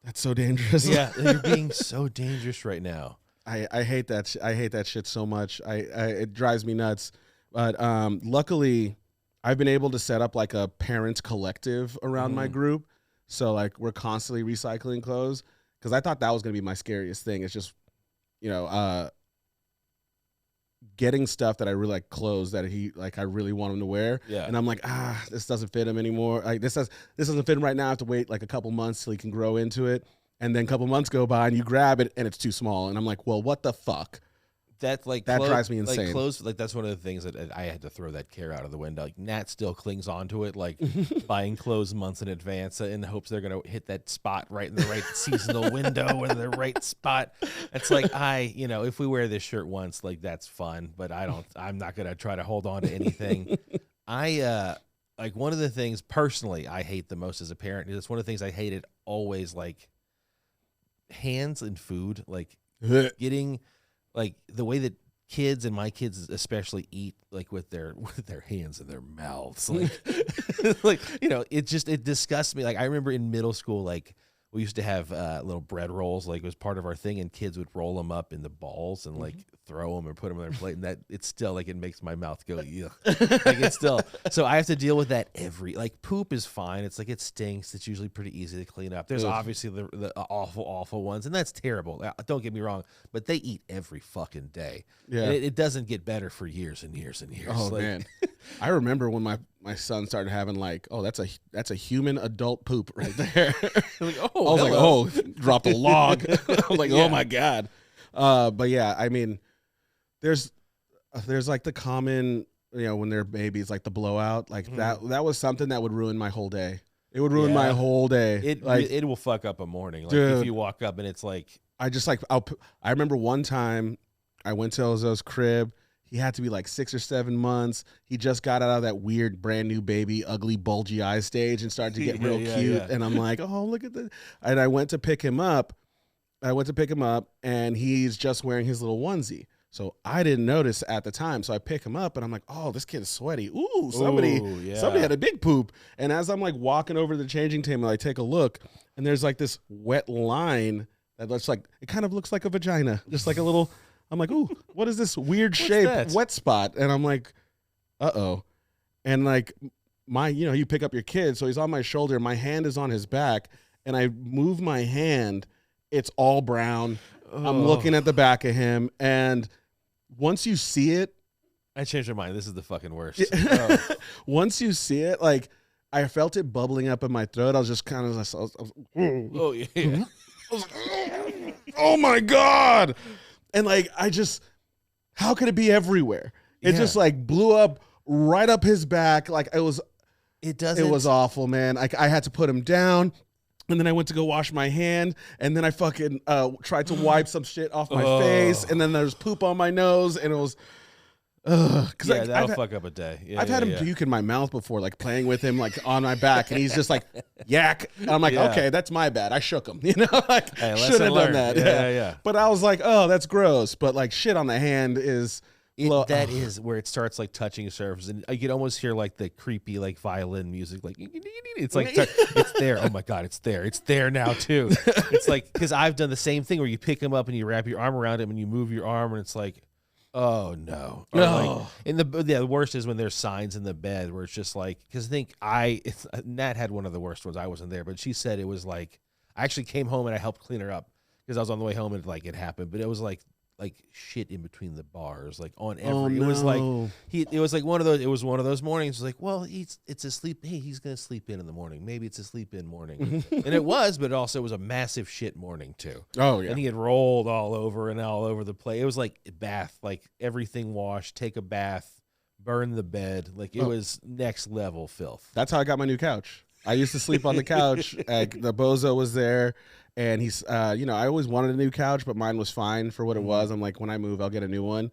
Speaker 1: that's so dangerous.
Speaker 2: Yeah, you're being so dangerous right now.
Speaker 1: I hate that. I hate that shit so much. It drives me nuts. But luckily, I've been able to set up like a parent collective around my group. So like we're constantly recycling clothes, because I thought that was gonna be my scariest thing. It's just, getting stuff that I really like, clothes that I really want him to wear. Yeah. And I'm like, this doesn't fit him anymore. Like this doesn't fit him right now. I have to wait like a couple months till he can grow into it. And then a couple months go by and you grab it and it's too small. And I'm like, well, what the fuck?
Speaker 2: That's like
Speaker 1: that drives me insane.
Speaker 2: Like clothes, like that's one of the things that I had to throw that care out of the window. Like Nat still clings onto it, like buying clothes months in advance in the hopes they're gonna hit that spot right in the right seasonal window or the right spot. It's like if we wear this shirt once, like that's fun, but I'm not gonna try to hold on to anything. Like one of the things personally I hate the most as a parent, it's one of the things I hated always, like hands and food, like getting like the way that kids and my kids especially eat, like with their hands in their mouths, like it disgusts me. Like I remember in middle school, like we used to have little bread rolls, like it was part of our thing, and kids would roll them up into balls and like throw them or put them on their plate, and that it's still like it makes my mouth go yuck. Like it's still, so I have to deal with that like poop is fine. It's like it stinks. It's usually pretty easy to clean up. There's obviously the awful ones, and that's terrible. Don't get me wrong, but they eat every fucking day. Yeah, and it doesn't get better for years and years and years.
Speaker 1: Oh man, I remember when my son started having like, oh, that's a human adult poop right there.
Speaker 2: Like,
Speaker 1: I was like, oh, dropped a log. I'm like, oh my God. But yeah, I mean, there's like the common, when they're babies, like the blowout, like that was something that would ruin my whole day. It would ruin my whole day.
Speaker 2: It will fuck up a morning. Like
Speaker 1: dude,
Speaker 2: if you walk up and it's like,
Speaker 1: I remember one time I went to Ozo's crib. He had to be like 6 or 7 months. He just got out of that weird brand new baby, ugly, bulgy eye stage and started to get real cute. Yeah. And I'm like, oh, look at this. And I went to pick him up. And he's just wearing his little onesie. So I didn't notice at the time. So I pick him up and I'm like, oh, this kid is sweaty. Ooh, somebody had a big poop. And as I'm like walking over to the changing table, I take a look and there's like this wet line that looks like, it kind of looks like a vagina, just like a little, I'm like, ooh, what is this weird shape wet spot? And I'm like, uh-oh. And like you pick up your kid. So he's on my shoulder. My hand is on his back and I move my hand. It's all brown. I'm looking at the back of him, and once you see it,
Speaker 2: I changed my mind. This is the fucking worst.
Speaker 1: Once you see it, like I felt it bubbling up in my throat. I was just kind of like, oh my God. And like, how could it be everywhere? It just like blew up right up his back. Like it was awful, man. Like I had to put him down. And then I went to go wash my hand, and then I fucking tried to wipe some shit off my face, and then there's poop on my nose, and it was,
Speaker 2: that'll fuck up a day. Yeah,
Speaker 1: I've had him puke in my mouth before, like playing with him, like on my back, and he's just like, yak. And I'm like, okay, that's my bad. I shook him, like shouldn't have done that.
Speaker 2: Yeah.
Speaker 1: But I was like, oh, that's gross. But like shit on the hand is.
Speaker 2: That is where it starts like touching a surface, and you can almost hear like the creepy like violin music, like it's like it's there. Oh my God, it's there now too. It's like, because I've done the same thing where you pick him up and you wrap your arm around him and you move your arm and it's like, oh no. Or like, and the worst is when there's signs in the bed where it's just like, because I think Nat had one of the worst ones. I wasn't there, but she said it was like, I actually came home and I helped clean her up because I was on the way home and like it happened, but it was like shit in between the bars, like on every. It was like it was like one of those. It was one of those mornings. It was like, well, it's a sleep. Hey, he's gonna sleep in the morning. Maybe it's a sleep in morning, and it was. But it also was a massive shit morning too.
Speaker 1: Oh yeah.
Speaker 2: And he had rolled all over the place. It was like bath, like everything washed. Take a bath, burn the bed. Like it was next level filth.
Speaker 1: That's how I got my new couch. I used to sleep on the couch. The bozo was there. And he's, I always wanted a new couch, but mine was fine for what it was. I'm like, when I move, I'll get a new one.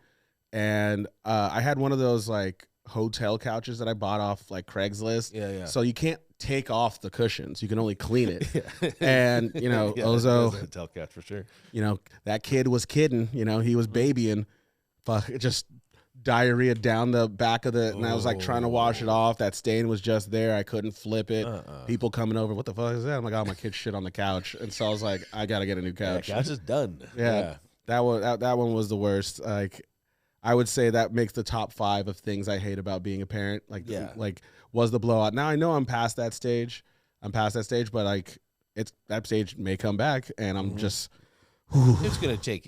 Speaker 1: And I had one of those like hotel couches that I bought off like Craigslist.
Speaker 2: Yeah.
Speaker 1: So you can't take off the cushions. You can only clean it. And, Ozo.
Speaker 2: Hotel couch for sure.
Speaker 1: That kid was kidding. He was babying. Just diarrhea down the back of the, and I was like trying to wash it off. That stain was just there. I couldn't flip it. People coming over, what the fuck is that? I'm like, oh, my kid shit on the couch. And so I was like, I gotta get a new couch.
Speaker 2: Couch is done.
Speaker 1: Yeah. That one was the worst. Like, I would say that makes the top 5 of things I hate about being a parent. Like, was the blowout. Now I know I'm past that stage. But like, that stage may come back, and I'm just
Speaker 2: It's going to take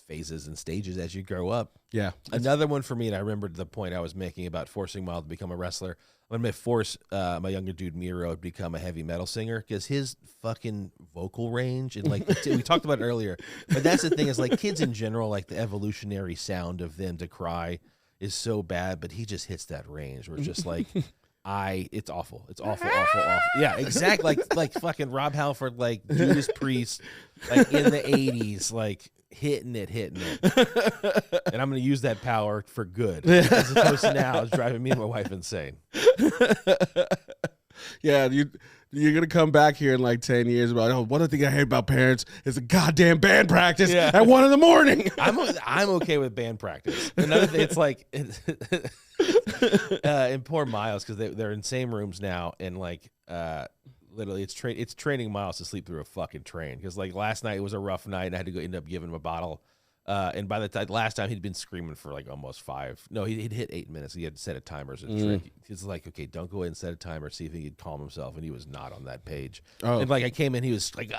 Speaker 2: phases and stages as you grow up.
Speaker 1: Yeah.
Speaker 2: Another one for me, and I remembered the point I was making about forcing Miles to become a wrestler. I'm going to force my younger dude Miro to become a heavy metal singer because his fucking vocal range and like we talked about it earlier. But that's the thing is like kids in general, like the evolutionary sound of them to cry is so bad, but he just hits that range where it's just like it's awful. It's awful. Yeah, exactly. Like fucking Rob Halford, like Judas Priest, like in the 80s, like hitting it. And I'm going to use that power for good as opposed to now it's driving me and my wife insane.
Speaker 1: Yeah, you're going to come back here in like 10 years about, one thing I hate about parents is a goddamn band practice at 1 a.m.
Speaker 2: I'm okay with band practice. Another thing, it's like, and poor Miles, because they're in same rooms now, and like, literally, it's training Miles to sleep through a fucking train. Because like last night it was a rough night, and I had to end up giving him a bottle. And by the time last time he'd been screaming for like almost 5. No, he'd hit 8 minutes. He had to set a timer as a trick. He's like, okay, don't go ahead and set a timer. See if he could calm himself. And he was not on that page. Oh. And like I came in, he was like,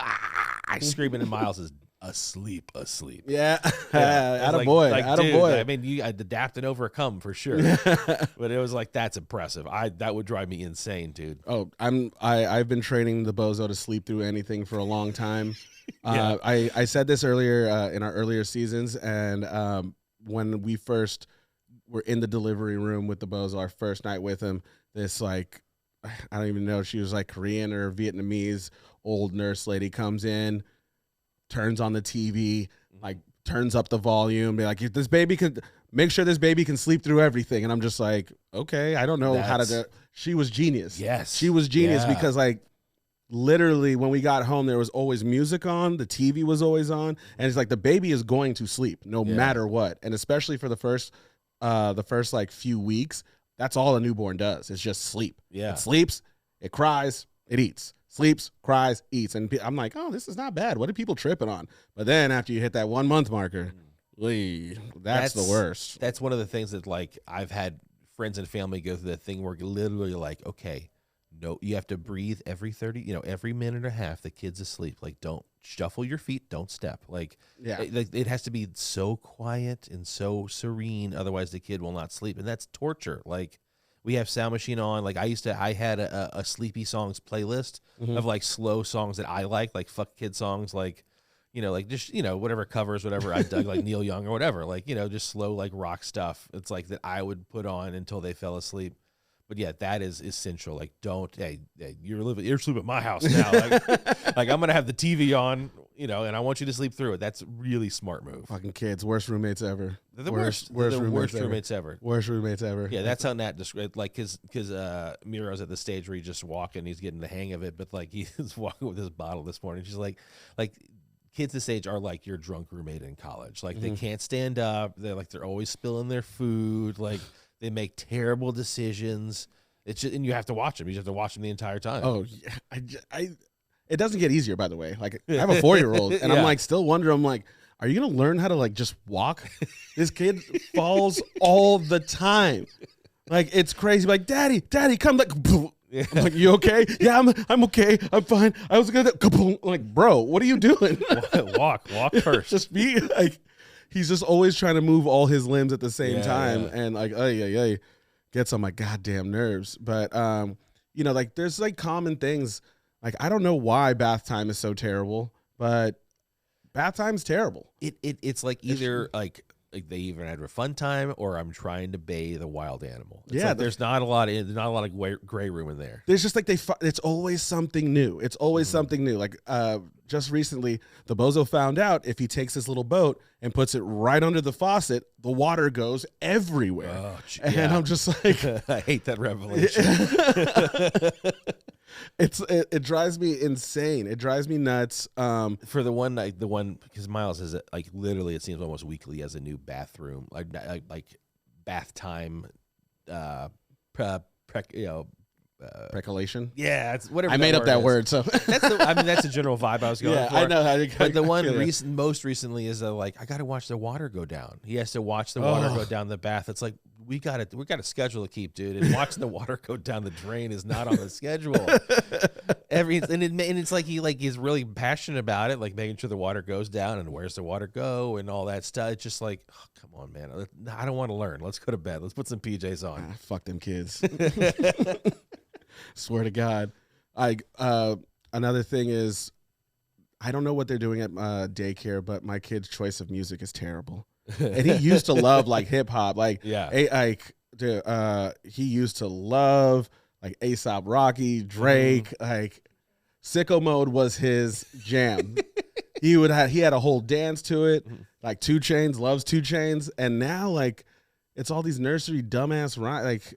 Speaker 2: screaming, and Miles is asleep.
Speaker 1: Yeah, attaboy.
Speaker 2: I mean, I'd adapt and overcome for sure. But it was like, that's impressive. That would drive me insane, dude.
Speaker 1: Oh, I've been training the bozo to sleep through anything for a long time. Yeah. I said this earlier in our earlier seasons, and when we first were in the delivery room with the bozo, our first night with him, this like, I don't even know if she was like Korean or Vietnamese old nurse lady comes in, turns on the TV, like turns up the volume, be like, this baby could make sure this baby can sleep through everything. And I'm just like, okay, I don't know how to do it. She was genius.
Speaker 2: Yes.
Speaker 1: She was genius because like literally when we got home, there was always music on, the TV was always on. And it's like, the baby is going to sleep no matter what. And especially for the first like few weeks, that's all a newborn does. It's just sleep. Yeah. It sleeps, it cries, it eats. Sleeps, cries, eats. And I'm like, oh, this is not bad. What are people tripping on? But then after you hit that 1 month marker, that's the worst.
Speaker 2: That's one of the things that like I've had friends and family go through the thing where literally like, okay, no, you have to breathe every every minute and a half. The kid's asleep. Like, don't shuffle your feet. Don't step. Like, it has to be so quiet and so serene. Otherwise the kid will not sleep. And that's torture. Like, we have Sound Machine on. Like I had a sleepy songs playlist of like slow songs that I like fuck kid songs, like, like just, whatever covers, whatever I dug, like Neil Young or whatever, like, just slow, like rock stuff. It's like that I would put on until they fell asleep. But yeah, that is essential. Like, hey, you're sleeping at my house now. Like I'm going to have the TV on, and I want you to sleep through it. That's a really smart move.
Speaker 1: Fucking kids, worst roommates ever.
Speaker 2: They're the worst roommates ever.
Speaker 1: Worst roommates ever.
Speaker 2: Yeah, that's how Nat described, like, because Miro's at the stage where he's just walking, he's getting the hang of it, but like he's walking with his bottle this morning. She's like kids this age are like your drunk roommate in college. Like they can't stand up. They're always spilling their food. Like they make terrible decisions. It's just, and you have to watch them. You have to watch them the entire time.
Speaker 1: Oh, yeah. It doesn't get easier, by the way. Like I have a 4-year-old, and I'm like still wondering. I'm like, are you gonna learn how to like just walk? This kid falls all the time. Like it's crazy. Like daddy, come. Like, I'm like, you okay? Yeah, I'm okay. I'm fine. I was gonna like, bro, what are you doing?
Speaker 2: walk first.
Speaker 1: Just be like, he's just always trying to move all his limbs at the same time, and like, gets on my goddamn nerves. But like there's like common things. Like I don't know why bath time is so terrible, but bath time's terrible.
Speaker 2: It's like either like they even had a fun time, or I'm trying to bathe a wild animal. It's like there's not a lot of gray room in there.
Speaker 1: There's just like it's always something new. It's always something new. Like just recently, the bozo found out if he takes his little boat and puts it right under the faucet, the water goes everywhere. Oh, and I'm just like,
Speaker 2: I hate that revelation.
Speaker 1: It drives me insane. It drives me nuts.
Speaker 2: For the one because Miles has like literally it seems almost weekly has a new bathroom, like bath time,
Speaker 1: Precolation.
Speaker 2: Yeah, it's whatever.
Speaker 1: I made up that word, so
Speaker 2: that's a general vibe I was going for.
Speaker 1: I know.
Speaker 2: But the one most recently is like I got to watch the water go down. He has to watch the water go down the bath. It's like we got a schedule to keep, dude. And watching the water go down the drain is not on the schedule. And it's like he's really passionate about it, like making sure the water goes down and where's the water go and all that stuff. It's just like, oh, come on, man. I don't want to learn. Let's go to bed. Let's put some PJs on.
Speaker 1: Fuck them kids. Swear to God. Another thing is, I don't know what they're doing at daycare, but my kid's choice of music is terrible. And he used to love like hip hop, like he used to love like A$AP Rocky, Drake, like Sicko Mode was his jam. He had a whole dance to it, like 2 Chainz, loves 2 Chainz, and now like it's all these nursery dumbass like.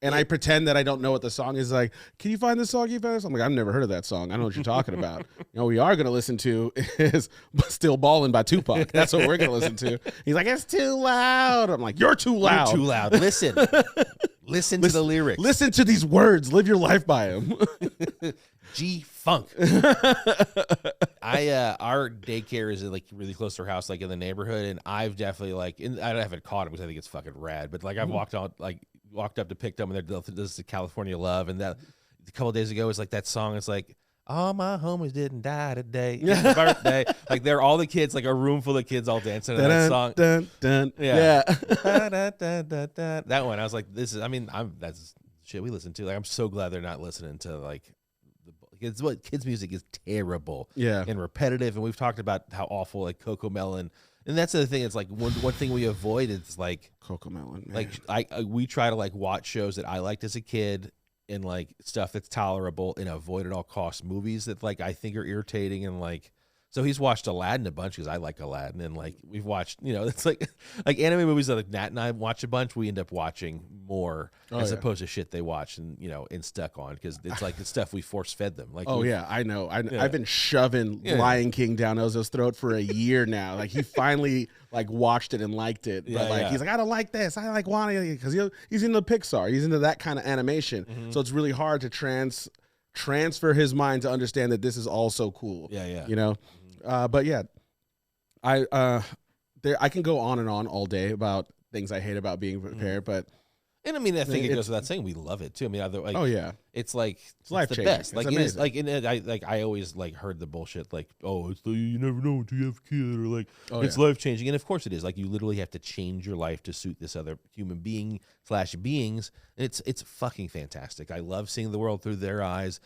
Speaker 1: And I pretend that I don't know what the song is. Like, can you find this song? I'm like, I've never heard of that song. I don't know what you're talking about. We are going to listen to is Still Ballin' by Tupac. That's what we're going to listen to. He's like, it's too loud. I'm like, you're too loud.
Speaker 2: You're too loud. Listen. Listen to the lyrics.
Speaker 1: Listen to these words. Live your life by them.
Speaker 2: G-Funk. Our daycare is like really close to our house, like in the neighborhood. And I've definitely I haven't caught him because I think it's fucking rad. But like I've walked up to pick them and this is California Love, and that a couple of days ago was like that song. It's like all my homies didn't die today. It's my birthday. Like they're all the kids, like a room full of kids all dancing to that song. Yeah. That one. I was like, that's shit we listen to. Like I'm so glad they're not listening to like kids music is terrible.
Speaker 1: Yeah.
Speaker 2: And repetitive. And we've talked about how awful like Coco Melon. And that's the thing. It's like one thing we avoid is like
Speaker 1: Coco Melon. Man.
Speaker 2: Like we try to like watch shows that I liked as a kid and like stuff that's tolerable and avoid at all costs movies that like I think are irritating and like. So he's watched Aladdin a bunch because I like Aladdin, and like we've watched, it's like anime movies that like Nat and I watch a bunch. We end up watching more as opposed to shit they watch and and stuck on because it's like the stuff we force fed them. Like
Speaker 1: I know. I've been shoving Lion King down Ozo's throat for a year now. Like he finally like watched it and liked it, but he's like, I don't like this. I like wanting because he's into Pixar. He's into that kind of animation. So it's really hard to transfer his mind to understand that this is also cool. But yeah, I can go on and on all day about things I hate about being prepared, but
Speaker 2: and I mean I think it goes without saying we love it too. I mean, it's like it's
Speaker 1: life
Speaker 2: the
Speaker 1: changing.
Speaker 2: best. Like it is like I always like heard the bullshit like it's you never know until you have a kid or like it's life changing, and of course it is. Like you literally have to change your life to suit this other human being / beings, and it's fucking fantastic. I love seeing the world through their eyes.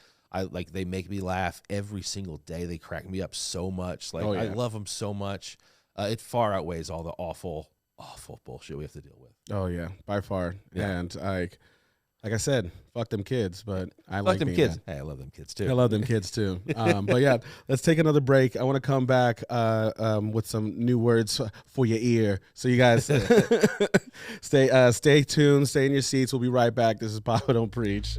Speaker 2: They make me laugh every single day. They crack me up so much. Like I love them so much. It far outweighs all the awful bullshit we have to deal with.
Speaker 1: Oh yeah, by far. Yeah. And like I said, fuck them kids, but I
Speaker 2: fuck
Speaker 1: like
Speaker 2: them
Speaker 1: being
Speaker 2: kids.
Speaker 1: that.
Speaker 2: Hey, I love them kids too.
Speaker 1: I love them kids too. But yeah, let's take another break. I want to come back with some new words for your ear. So you guys stay tuned, stay in your seats. We'll be right back. This is Papa Don't Preach.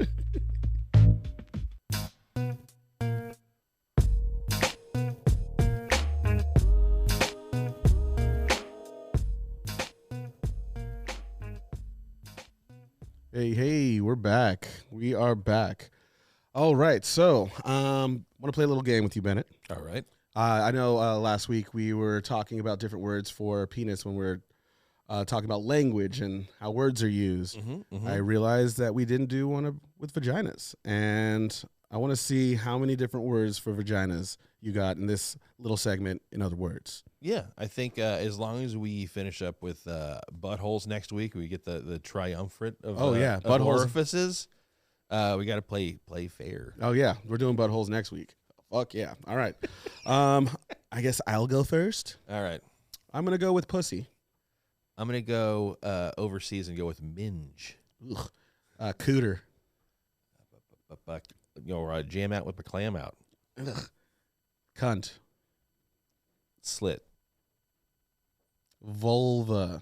Speaker 1: Hey, we're back. We are back. All right, so I want to play a little game with you, Bennett.
Speaker 2: All right.
Speaker 1: I know last week we were talking about different words for penis when we were talking about language and how words are used. I realized that we didn't do one with vaginas, and I want to see how many different words for vaginas you got in this little segment, in other words.
Speaker 2: Yeah, I think as long as we finish up with buttholes next week, we get the triumvirate of
Speaker 1: buttholes.
Speaker 2: Orifices. We got to play fair.
Speaker 1: Oh yeah, we're doing buttholes next week. Fuck yeah! All right. I guess I'll go first.
Speaker 2: All right.
Speaker 1: I'm gonna go with pussy.
Speaker 2: I'm gonna go overseas and go with minge.
Speaker 1: Cooter.
Speaker 2: Jam out with my clam out.
Speaker 1: Ugh. Cunt.
Speaker 2: Slit.
Speaker 1: Vulva.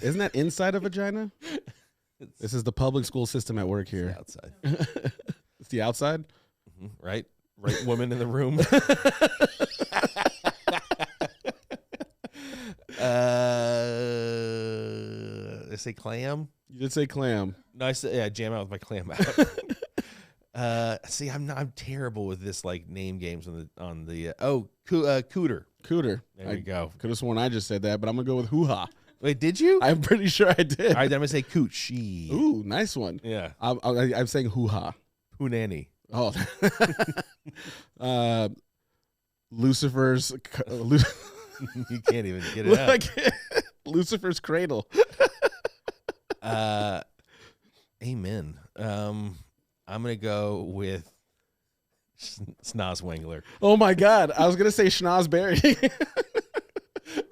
Speaker 1: Isn't that inside a vagina? This is the public school system at work here.
Speaker 2: It's the outside.
Speaker 1: It's the outside?
Speaker 2: Right woman in the room. Did I say clam?
Speaker 1: You did say clam.
Speaker 2: No, I said jam out with my clam out. See, I'm terrible with this like name games cooter.
Speaker 1: Cooter.
Speaker 2: There you go.
Speaker 1: Could have sworn I just said that, but I'm gonna go with hoo-ha.
Speaker 2: Wait, did you?
Speaker 1: I'm pretty sure I did.
Speaker 2: All right, then I'm gonna say coochie.
Speaker 1: Ooh, nice one.
Speaker 2: Yeah.
Speaker 1: I'm saying hoo-ha.
Speaker 2: Punani.
Speaker 1: Oh. Lucifer's...
Speaker 2: You can't even get it out.
Speaker 1: Lucifer's cradle.
Speaker 2: Amen. I'm gonna go with Snozwangler.
Speaker 1: Oh my God! I was gonna say schnozberry.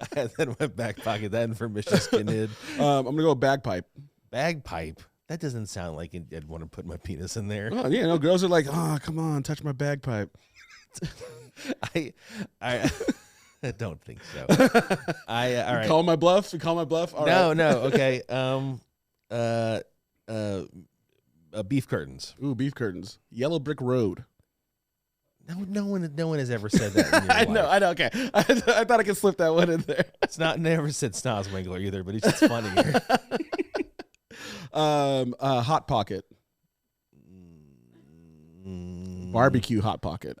Speaker 2: I had that in my back pocket. That and for Mission Skinhead.
Speaker 1: I'm gonna go with bagpipe.
Speaker 2: Bagpipe. That doesn't sound like I'd want to put my penis in there.
Speaker 1: Oh yeah, no, girls are like, oh come on, touch my bagpipe.
Speaker 2: I don't think so. All right.
Speaker 1: Call my bluff. You call my bluff. All right.
Speaker 2: No. Okay. Beef curtains.
Speaker 1: Ooh, beef curtains. Yellow brick road.
Speaker 2: No one has ever said that. In your
Speaker 1: I know. Okay. I thought I could slip that one in there.
Speaker 2: It's not never said Snozwangler either, but it's just funnier.
Speaker 1: Hot pocket. Barbecue hot pocket.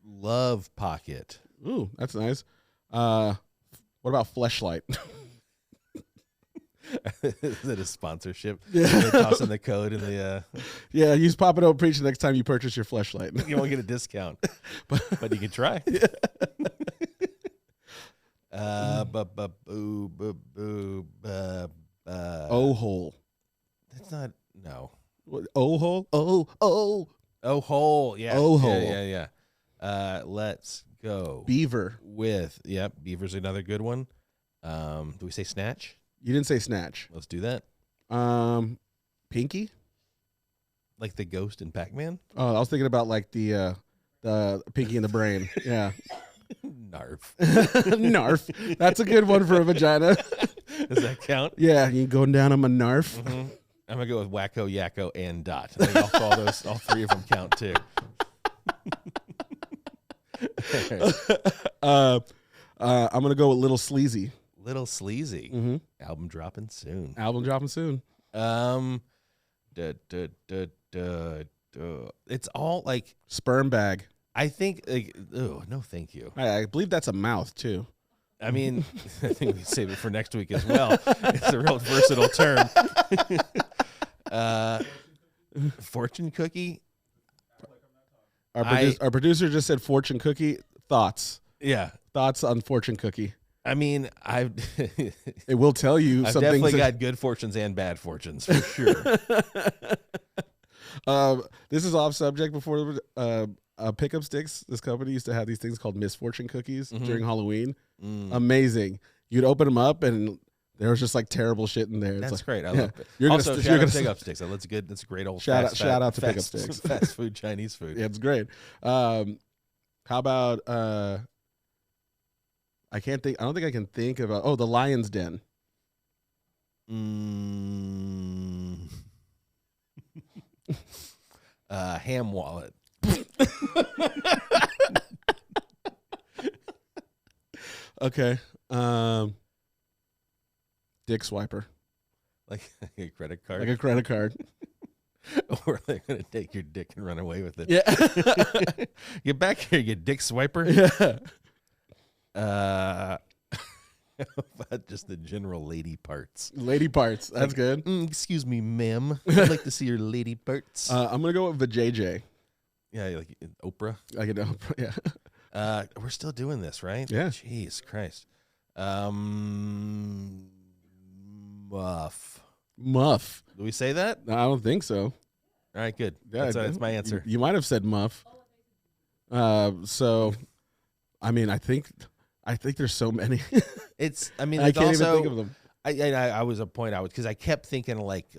Speaker 2: Love pocket.
Speaker 1: Ooh, that's nice. What about fleshlight?
Speaker 2: Is it a sponsorship?
Speaker 1: Yeah.
Speaker 2: They're tossing the code in the.
Speaker 1: Yeah, use Papa Don't Preach next time you purchase your fleshlight.
Speaker 2: You won't get a discount, but you can try.
Speaker 1: O hole.
Speaker 2: That's not
Speaker 1: O hole. Oh.
Speaker 2: hole. Yeah.
Speaker 1: O hole.
Speaker 2: Yeah. Let's go.
Speaker 1: Beaver.
Speaker 2: Beaver's another good one. Do we say snatch?
Speaker 1: You didn't say snatch.
Speaker 2: Let's do that.
Speaker 1: Pinky.
Speaker 2: Like the ghost in Pac-Man.
Speaker 1: Oh, I was thinking about like the pinky in the brain. Yeah.
Speaker 2: Narf.
Speaker 1: Narf. That's a good one for a vagina.
Speaker 2: Does that count?
Speaker 1: Yeah, you going down on my narf.
Speaker 2: Mm-hmm. I'm gonna go with wacko, yakko, and dot. I think all three of them count too.
Speaker 1: I'm gonna go with Little Sleazy.
Speaker 2: Little Sleazy.
Speaker 1: Mm-hmm.
Speaker 2: Album dropping soon. It's all like
Speaker 1: Sperm bag.
Speaker 2: I think. Like, oh no, thank you.
Speaker 1: I believe that's a mouth too.
Speaker 2: I mean, I think we save it for next week as well. It's a real versatile term. Fortune cookie.
Speaker 1: Our producer just said fortune cookie. Thoughts?
Speaker 2: Yeah,
Speaker 1: thoughts on fortune cookie.
Speaker 2: I mean,
Speaker 1: it will tell you.
Speaker 2: I've
Speaker 1: some
Speaker 2: definitely
Speaker 1: things
Speaker 2: got good fortunes and bad fortunes for sure.
Speaker 1: This is off subject. Before Pickup Sticks, this company used to have these things called misfortune cookies during Halloween. Amazing. You'd open them up and there was just like terrible shit in there.
Speaker 2: That's
Speaker 1: like,
Speaker 2: great. I love it.
Speaker 1: You're
Speaker 2: also,
Speaker 1: gonna,
Speaker 2: shout
Speaker 1: you're
Speaker 2: out
Speaker 1: gonna,
Speaker 2: to Pickup Sticks. That's good. That's a great old
Speaker 1: shout out to Pickup Sticks.
Speaker 2: Fast food, Chinese food.
Speaker 1: Yeah, it's great. How about I don't think I can think about. Oh, the Lion's Den.
Speaker 2: Ham wallet.
Speaker 1: Okay. Dick swiper.
Speaker 2: Like a credit card.
Speaker 1: Like a credit card.
Speaker 2: Or they're going to take your dick and run away with it.
Speaker 1: Yeah.
Speaker 2: Get back here, you dick swiper.
Speaker 1: Yeah.
Speaker 2: About just the general lady parts.
Speaker 1: Lady parts. That's good.
Speaker 2: Excuse me, ma'am. I'd like to see your lady parts.
Speaker 1: I'm going to go with the JJ.
Speaker 2: Yeah, like Oprah.
Speaker 1: Like an Oprah, yeah.
Speaker 2: We're still doing this, right?
Speaker 1: Yeah.
Speaker 2: Jeez Christ. Muff.
Speaker 1: Muff.
Speaker 2: Do we say that?
Speaker 1: No, I don't think so.
Speaker 2: All right, good.
Speaker 1: Yeah,
Speaker 2: That's my answer.
Speaker 1: You might have said muff. So, I mean, I think there's so many.
Speaker 2: I mean,
Speaker 1: I can't even think of them.
Speaker 2: I was a point out because I kept thinking like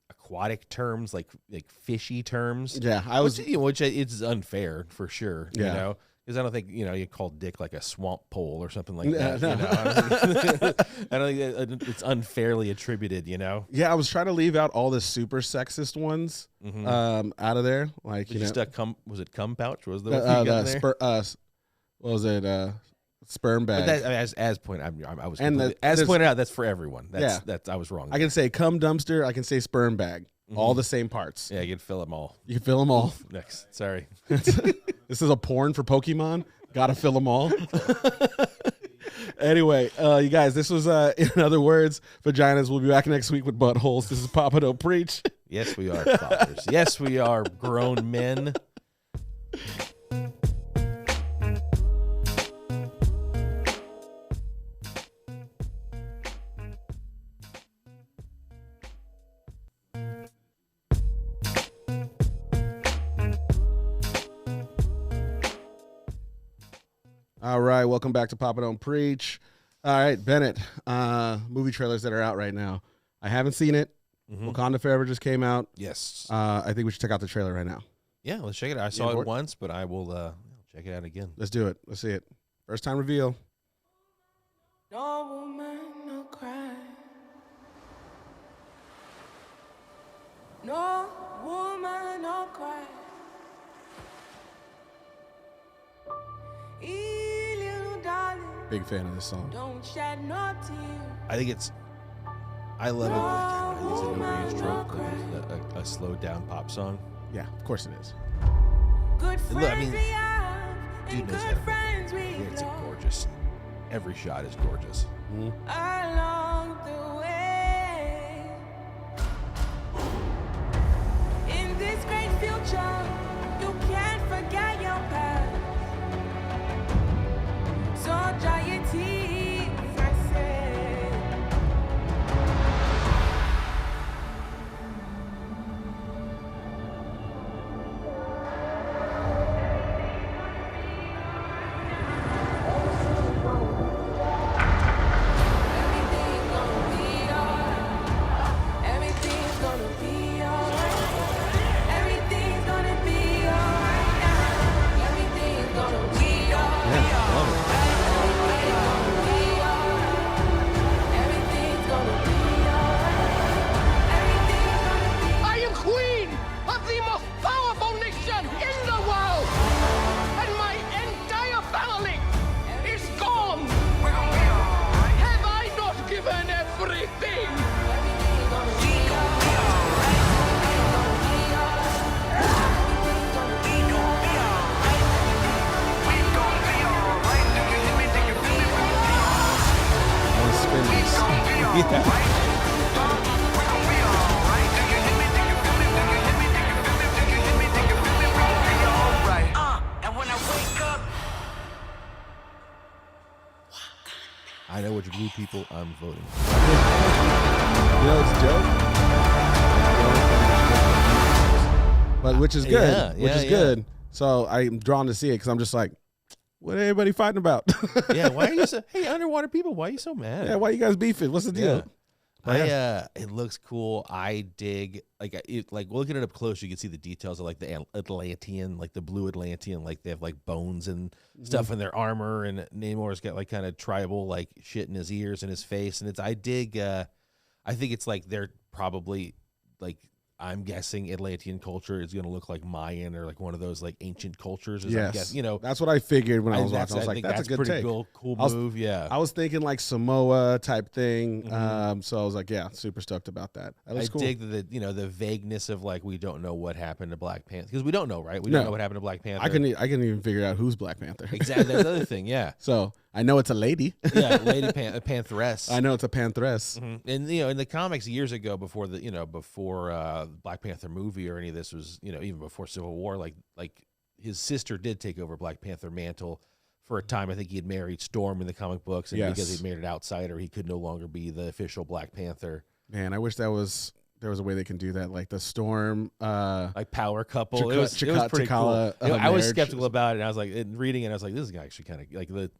Speaker 2: aquatic terms, like fishy terms.
Speaker 1: Yeah,
Speaker 2: which it's unfair for sure.
Speaker 1: Yeah.
Speaker 2: You know, because I don't think you call dick like a swamp pole or something like that.
Speaker 1: No.
Speaker 2: You know? I don't think it's unfairly attributed. You know.
Speaker 1: Yeah, I was trying to leave out all the super sexist ones out of there. Like
Speaker 2: was it cum pouch? Was the one you got there?
Speaker 1: What was it? Sperm bag.
Speaker 2: But as pointed out, that's for everyone. That's I was wrong.
Speaker 1: I can say cum dumpster. I can say sperm bag. All the same parts.
Speaker 2: Yeah, you can fill them all.
Speaker 1: You can fill them all.
Speaker 2: Next, sorry.
Speaker 1: This is a porn for Pokemon. Gotta fill them all. Anyway, you guys, this was In Other Words, Vaginas. We'll be back next week with Buttholes. This is Papa Don't Preach.
Speaker 2: Yes, we are fathers. Yes, we are grown men.
Speaker 1: All right, welcome back to Papa Don't Preach. All right, Bennett, movie trailers that are out right now. I haven't seen it. Wakanda Forever just came out.
Speaker 2: Yes.
Speaker 1: I think we should check out the trailer right now.
Speaker 2: Yeah, let's check it out. I saw it once, but I will check it out again.
Speaker 1: Let's do it. Let's see it. First time reveal.
Speaker 3: No woman, no cry. No woman, no cry. Little darling,
Speaker 1: Big fan of this song.
Speaker 3: don't shed no tears.
Speaker 2: I think I love it. Like, it's an overused trope. Like it's a slowed down pop song.
Speaker 1: Yeah, of course it is.
Speaker 3: Good
Speaker 2: Look,
Speaker 3: friends
Speaker 2: I mean,
Speaker 3: we have,
Speaker 2: Dude
Speaker 3: and
Speaker 2: knows how
Speaker 3: good
Speaker 2: to
Speaker 3: friends we
Speaker 2: make it. It's a
Speaker 3: love.
Speaker 2: gorgeous. Every shot is gorgeous.
Speaker 3: Along the way, in this great future, you can't forget your past. So dry your tears, I say. Everything's gonna be alright. Everything's gonna be alright. Everything's gonna be alright now. Everything's gonna be alright.
Speaker 4: I am queen of the most powerful nation in the world, and my entire family is gone. Have I not given everything?
Speaker 3: And when I wake up,
Speaker 2: I know which blue people I'm voting.
Speaker 1: You know, it's dope. But which is good.
Speaker 2: Yeah, yeah.
Speaker 1: Good. So I'm drawn to see it because I'm just like, what everybody fighting about?
Speaker 2: Yeah, why are you so? Hey, underwater people, why are you so mad?
Speaker 1: Yeah, why you guys beefing? What's the deal?
Speaker 2: It looks cool. I dig like looking it up close. You can see the details of like the Atlantean, like the blue Atlantean, like they have like bones and stuff in their armor, and Namor's got like kind of tribal like shit in his ears and his face, and I dig. I think it's like they're probably like. I'm guessing Atlantean culture is going to look like Mayan or like one of those like ancient cultures.
Speaker 1: Yes,
Speaker 2: you know,
Speaker 1: that's what I figured when I was watching. I was like,
Speaker 2: think
Speaker 1: that's a good
Speaker 2: pretty
Speaker 1: take.
Speaker 2: Cool move. Yeah,
Speaker 1: I was thinking like Samoa type thing. So I was like, yeah, super stoked about that. That looks cool.
Speaker 2: dig the vagueness of like we don't know what happened to Black Panther because we don't know, right? We don't know what happened to Black Panther.
Speaker 1: I couldn't even figure out who's Black Panther.
Speaker 2: Exactly, that's the other thing. Yeah.
Speaker 1: So I know it's a lady.
Speaker 2: Yeah, Lady Pantheress.
Speaker 1: I know it's a Pantheress.
Speaker 2: And in the comics years ago, before before Black Panther movie or any of this was, even before Civil War, like his sister did take over Black Panther mantle for a time. I think he had married Storm in the comic books, and because he'd married an outsider, he could no longer be the official Black Panther. Man,
Speaker 1: I wish there was a way they can do that, like the Storm,
Speaker 2: like power couple. It was pretty cool. I was skeptical about it. And I was like, reading it, I was like, this is actually kind of like the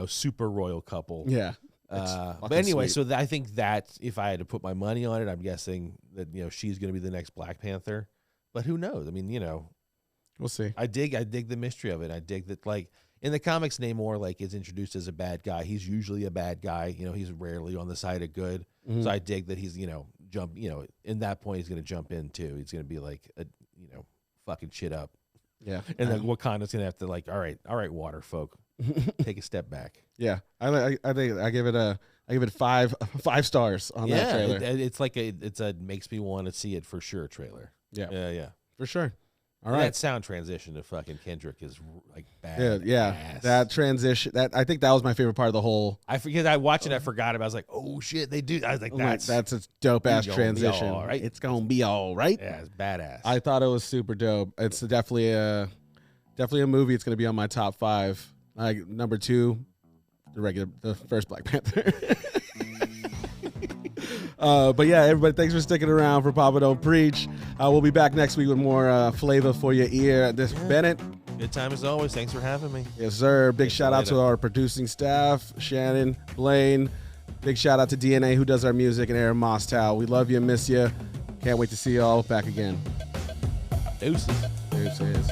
Speaker 2: super royal couple.
Speaker 1: Yeah.
Speaker 2: But anyway, sweet. So I think that if I had to put my money on it, I'm guessing that she's going to be the next Black Panther. But who knows? I mean,
Speaker 1: we'll see.
Speaker 2: I dig the mystery of it. I dig that, like in the comics, Namor like is introduced as a bad guy. He's usually a bad guy. He's rarely on the side of good. So I dig that he's jump. In that point, he's going to jump in too. He's going to be like fucking shit up.
Speaker 1: Yeah,
Speaker 2: and then Wakanda's going to have to like, all right, water folk, take a step back.
Speaker 1: Yeah, I think I give it 5 stars on that trailer.
Speaker 2: It's like it's a makes me want to see it for sure trailer.
Speaker 1: Yeah,
Speaker 2: yeah,
Speaker 1: for sure. All
Speaker 2: And
Speaker 1: right.
Speaker 2: that sound transition to fucking Kendrick is like
Speaker 1: Yeah,
Speaker 2: bad.
Speaker 1: yeah. That transition. That I think that was my favorite part of the whole.
Speaker 2: I forget. I watched it. I forgot about. I was like, oh shit, they do. I was like, that's
Speaker 1: a dope ass
Speaker 2: gonna be
Speaker 1: transition.
Speaker 2: all right.
Speaker 1: It's gonna be all right.
Speaker 2: yeah, it's badass.
Speaker 1: I thought it was super dope. It's definitely a movie. It's gonna be on my top 5. Like number 2, the first Black Panther. But yeah, everybody, thanks for sticking around for Papa Don't Preach. We'll be back next week with more flavor for your ear. This Bennett.
Speaker 2: Good time as always. Thanks for having me.
Speaker 1: Yes, sir. Big shout out to our producing staff, Shannon, Blaine. Big shout out to DNA, who does our music, and Aaron Mostow. We love you and miss you. Can't wait to see you all back again.
Speaker 2: Deuces.
Speaker 1: Deuces.